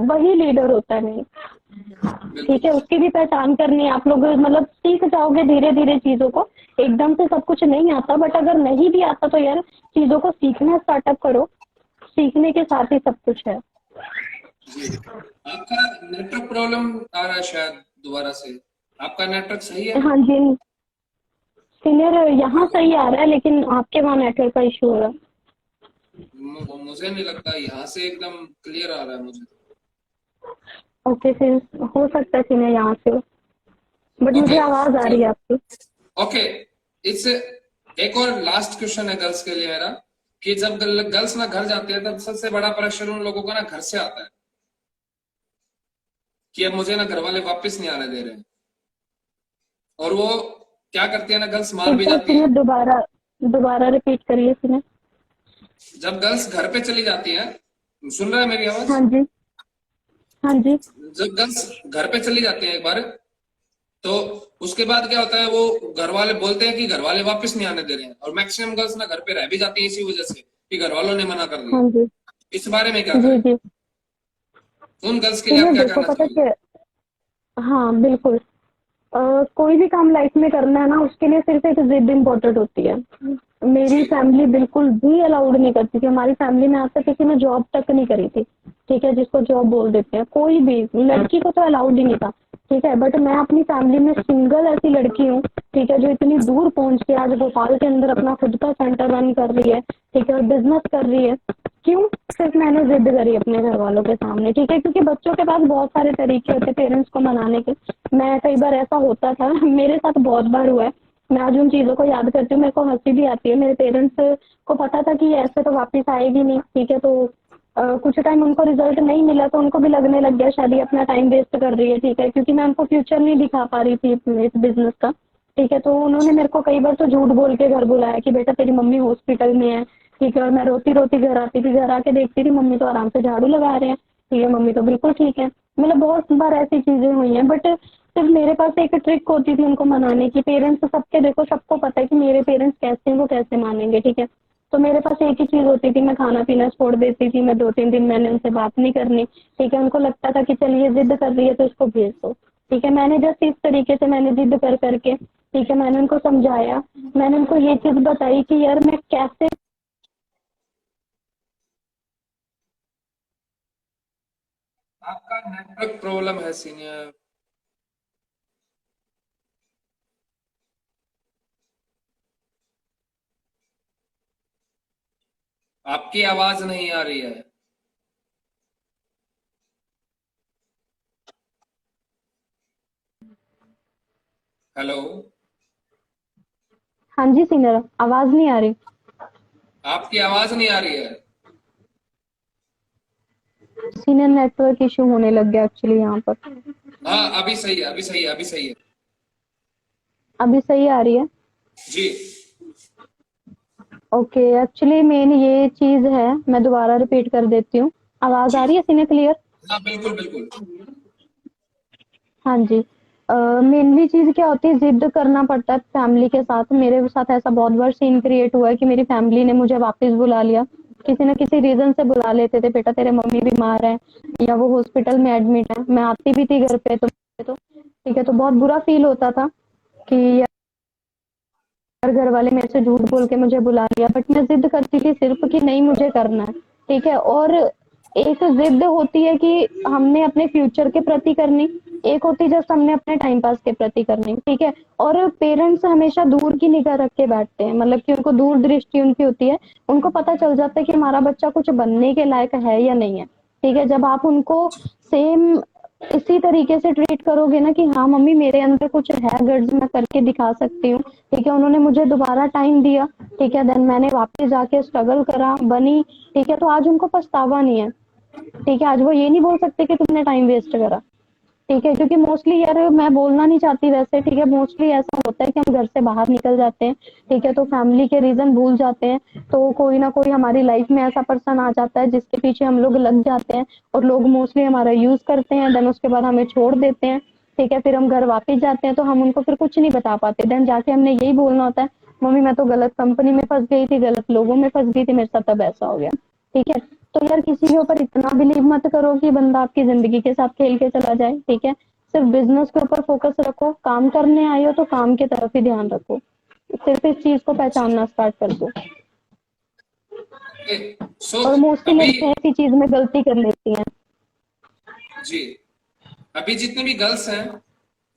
Speaker 2: वही लीडर होता है नहीं, ठीक
Speaker 1: बिल्कुल।
Speaker 2: है, उसकी भी पहचान करनी है, आप लोग मतलब सीख जाओगे धीरे धीरे चीजों को, एकदम से सब कुछ नहीं आता, बट अगर नहीं भी आता तो यार चीजों को सीखना स्टार्टअप करो, सीखने के साथ ही सब कुछ है।
Speaker 1: जी। आपका नेटवर्क प्रॉब्लम आ रहा है शायद दोबारा से। आपका नेटवर्क सही है?
Speaker 2: हाँ जी सीनियर, यहाँ सही आ रहा है, लेकिन आपके वहाँ नेटवर्क का इशू हो रहा है।
Speaker 1: मुझे नहीं लगता, यहाँ से एकदम क्लियर आ रहा है मुझे।
Speaker 2: ओके, फिर हो सकता है सीनियर यहाँ से हो, बट
Speaker 1: ओके
Speaker 2: मुझे आवाज आ रही है आपकी।
Speaker 1: ओके। इट्स एक और लास्ट क्वेश्चन है गर्ल्स के लिए मेरा, कि जब गर्ल्स ना घर जाते हैं तब सबसे बड़ा प्रेशर उन लोगों का ना घर से आता है कि अब मुझे ना घर वाले वापस नहीं आने दे रहे हैं, और वो क्या करती है ना, गर्ल्स मान
Speaker 2: एक
Speaker 1: भी
Speaker 2: बार
Speaker 1: जाती है।
Speaker 2: सीनियर दोबारा दोबारा रिपीट करिए सीनियर।
Speaker 1: जब गर्ल्स घर पे चली जाती हैं, सुन रहा है मेरी आवाज?
Speaker 2: हाँ जी, हाँ जी,
Speaker 1: जब गर्ल्स घर पे चली जाती हैं एक बार, तो उसके बाद क्या होता है, वो घर वाले बोलते हैं कि घर वाले वापस नहीं आने दे रहे हैं, और मैक्सिमम गर्ल्स ना घर पे रह भी जाती हैं इसी वजह से कि घर वालों ने मना कर दिया।
Speaker 2: हाँ जी,
Speaker 1: इस बारे में क्या
Speaker 2: जी
Speaker 1: करें?
Speaker 2: जी
Speaker 1: उन गर्ल्स के लिए आप
Speaker 2: सीनियर,
Speaker 1: क्या
Speaker 2: देखो
Speaker 1: कहना
Speaker 2: पता
Speaker 1: चाहोगे?
Speaker 2: क्या, हाँ बिल्कुल, कोई भी काम लाइफ में करना है ना, उसके लिए सिर्फ एक जिद इम्पोर्टेंट होती है। मेरी
Speaker 1: जी।
Speaker 2: फैमिली बिल्कुल भी अलाउड नहीं करती थी, हमारी फैमिली में आज तक किसी ने जॉब तक नहीं करी थी, ठीक है, जिसको जॉब बोल देते हैं, कोई भी लड़की को तो अलाउड ही नहीं था, ठीक है, बट मैं अपनी फैमिली में सिंगल ऐसी लड़की हूँ, ठीक है, जो इतनी दूर पहुंच के आज भोपाल के अंदर अपना खुद का सेंटर रन कर रही है, ठीक है, और बिजनेस कर रही है। क्यों? सिर्फ मैंने जिद करी अपने घर वालों के सामने, ठीक है, क्योंकि बच्चों के पास बहुत सारे तरीके होते हैं पेरेंट्स को मनाने के। मैं कई बार ऐसा होता था मेरे साथ बहुत बार हुआ है। मैं आज उन चीजों को याद करती हूँ, मेरे को हंसी भी आती है। मेरे पेरेंट्स को पता था कि ये ऐसे तो वापस आएगी नहीं, ठीक है, तो कुछ टाइम उनको रिजल्ट नहीं मिला तो उनको भी लगने लग गया शायद ये अपना टाइम वेस्ट कर रही है, ठीक है, क्योंकि मैं उनको फ्यूचर नहीं दिखा पा रही थी इस बिजनेस का, ठीक है। तो उन्होंने मेरे को कई बार तो झूठ बोल के घर बुलाया कि बेटा तेरी मम्मी हॉस्पिटल में है, ठीक है, और मैं रोती रोती घर आती थी, घर आके देखती थी मम्मी तो आराम से झाड़ू लगा रहे हैं, ठीक है, मम्मी तो बिल्कुल ठीक है। मतलब बहुत बार ऐसी चीजें हुई हैं, बट सिर्फ मेरे पास एक ट्रिक होती थी उनको मनाने की। पेरेंट्स सबके देखो, सबको पता है कि मेरे पेरेंट्स कैसे हैं, वो कैसे मानेंगे, ठीक है। तो मेरे पास एक ही चीज होती थी, मैं खाना पीना छोड़ देती थी, मैं 2-3 दिन मैंने उनसे बात नहीं करनी, ठीक है। उनको लगता था कि चलिए जिद कर रही है तो इसको भेज दो, ठीक है। मैंने जस्ट इस तरीके से मैंने जिद कर करके, ठीक है, मैंने उनको समझाया, मैंने उनको ये चीज बताई कि यार मैं कैसे
Speaker 1: आपका नेटवर्क प्रॉब्लम है सीनियर। आपकी आवाज नहीं आ रही है। हेलो।
Speaker 2: हाँ जी सीनियर, आवाज नहीं आ रही।
Speaker 1: आपकी आवाज नहीं आ रही है।
Speaker 2: सीनियर नेटवर्क इशू होने लग गया एक्चुअली यहाँ पर।
Speaker 1: हाँ, अभी सही है, अभी सही है, अभी सही है।
Speaker 2: अभी सही आ रही है?
Speaker 1: जी।
Speaker 2: ओके, एक्चुअली मेन ये चीज है, मैं दोबारा रिपीट कर देती हूँ। आवाज
Speaker 1: जी।
Speaker 2: आ रही है सीनियर क्लियर?
Speaker 1: हाँ, बिल्कुल बिल्कुल।
Speaker 2: हाँ जी। मेनली चीज क्या होती है, जिद करना पड़ता है फैमिली के साथ। मेरे साथ ऐसा बहुत बार सीन क्रिएट हुआ है कि मेरी फैमिली ने मुझे वापस बुला लिया, किसी न किसी रीजन से बुला लेते थे, बेटा तेरे मम्मी बीमार है या वो हॉस्पिटल में एडमिट है। मैं आती भी थी घर पे तो ठीक है, तो बहुत बुरा फील होता था कि यार घर वाले मेरे से झूठ बोल के मुझे बुला लिया, बट मैं जिद करती थी सिर्फ कि नहीं मुझे करना है, ठीक है। और एक जिद होती है कि हमने अपने फ्यूचर के प्रति करनी, एक होती है जस्ट हमने अपने टाइम पास के प्रति करनी, ठीक है। और पेरेंट्स हमेशा दूर की निगाह रख के बैठते हैं, मतलब कि उनको दूर दृष्टि उनकी होती है, उनको पता चल जाता है कि हमारा बच्चा कुछ बनने के लायक है या नहीं है, ठीक है। जब आप उनको सेम इसी तरीके से ट्रीट करोगे ना कि हाँ मम्मी मेरे अंदर कुछ है, गर्ज मैं करके दिखा सकती हूँ, ठीक है। उन्होंने मुझे दोबारा टाइम दिया, ठीक है, देन मैंने वापस जाके स्ट्रगल करा, बनी, ठीक है, तो आज उनको पछतावा नहीं है, ठीक है। आज वो ये नहीं बोल सकते कि तुमने टाइम वेस्ट करा, ठीक है, क्योंकि मोस्टली यार मैं बोलना नहीं चाहती वैसे, ठीक है, मोस्टली ऐसा होता है कि हम घर से बाहर निकल जाते हैं, ठीक है, तो फैमिली के रीजन भूल जाते हैं, तो कोई ना कोई हमारी लाइफ में ऐसा पर्सन आ जाता है जिसके पीछे हम लोग लग जाते हैं, और लोग मोस्टली हमारा यूज करते हैं, देन उसके बाद हमें छोड़ देते हैं, ठीक है। फिर हम घर वापस जाते हैं तो हम उनको फिर कुछ नहीं बता पाते, देन जाके हमने यही बोलना होता है मम्मी मैं तो गलत कंपनी में फंस गई थी, गलत लोगों में फंस गई थी, मेरे साथ तब ऐसा हो गया, ठीक है। तो यार किसी के ऊपर इतना बिलीव मत करो कि बंदा आपकी जिंदगी के साथ खेल के चला जाए, ठीक है। सिर्फ बिजनेस के ऊपर फोकस रखो, काम करने आए हो तो काम की तरफ ही ध्यान रखो, सिर्फ इस चीज को पहचानना स्टार्ट कर दो।
Speaker 1: ओके। सो
Speaker 2: और मोस्टली
Speaker 1: अभी,
Speaker 2: लड़कियां ऐसी चीज में गलती कर लेती हैं।
Speaker 1: जी, अभी जितने भी गर्ल्स हैं,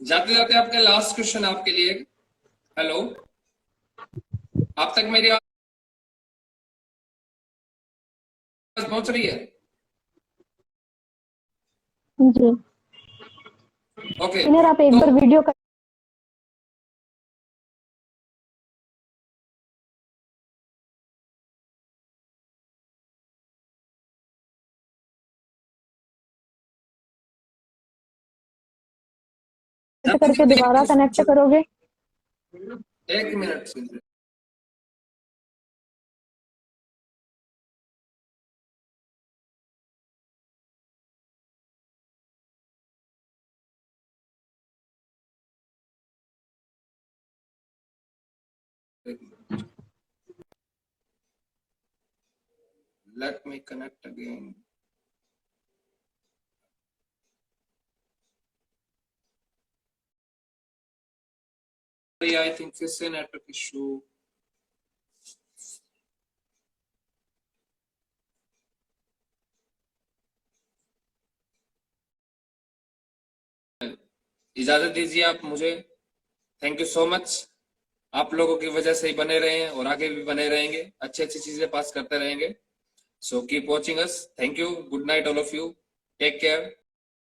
Speaker 1: जाते जाते आपका लास्ट क्वेश्चन आपके लिए। हेलो, आप तक मेरी आवाज पहुंच रही है?
Speaker 2: जी
Speaker 1: ओके।
Speaker 2: सीनियर, आप एक
Speaker 1: तो
Speaker 2: बार वीडियो कट
Speaker 1: जाते
Speaker 2: करके
Speaker 1: जाते
Speaker 2: दोबारा कनेक्ट करोगे?
Speaker 1: एक मिनट सुनिए। Let me connect again. I think फिर से नेटवर्क इशू। इजाजत दीजिए आप मुझे। Thank you so much. आप लोगों की वजह से ही बने रहे हैं और आगे भी बने रहेंगे, अच्छी अच्छी चीजें पास करते रहेंगे। So keep watching us. Thank you. Good night all of you. Take care.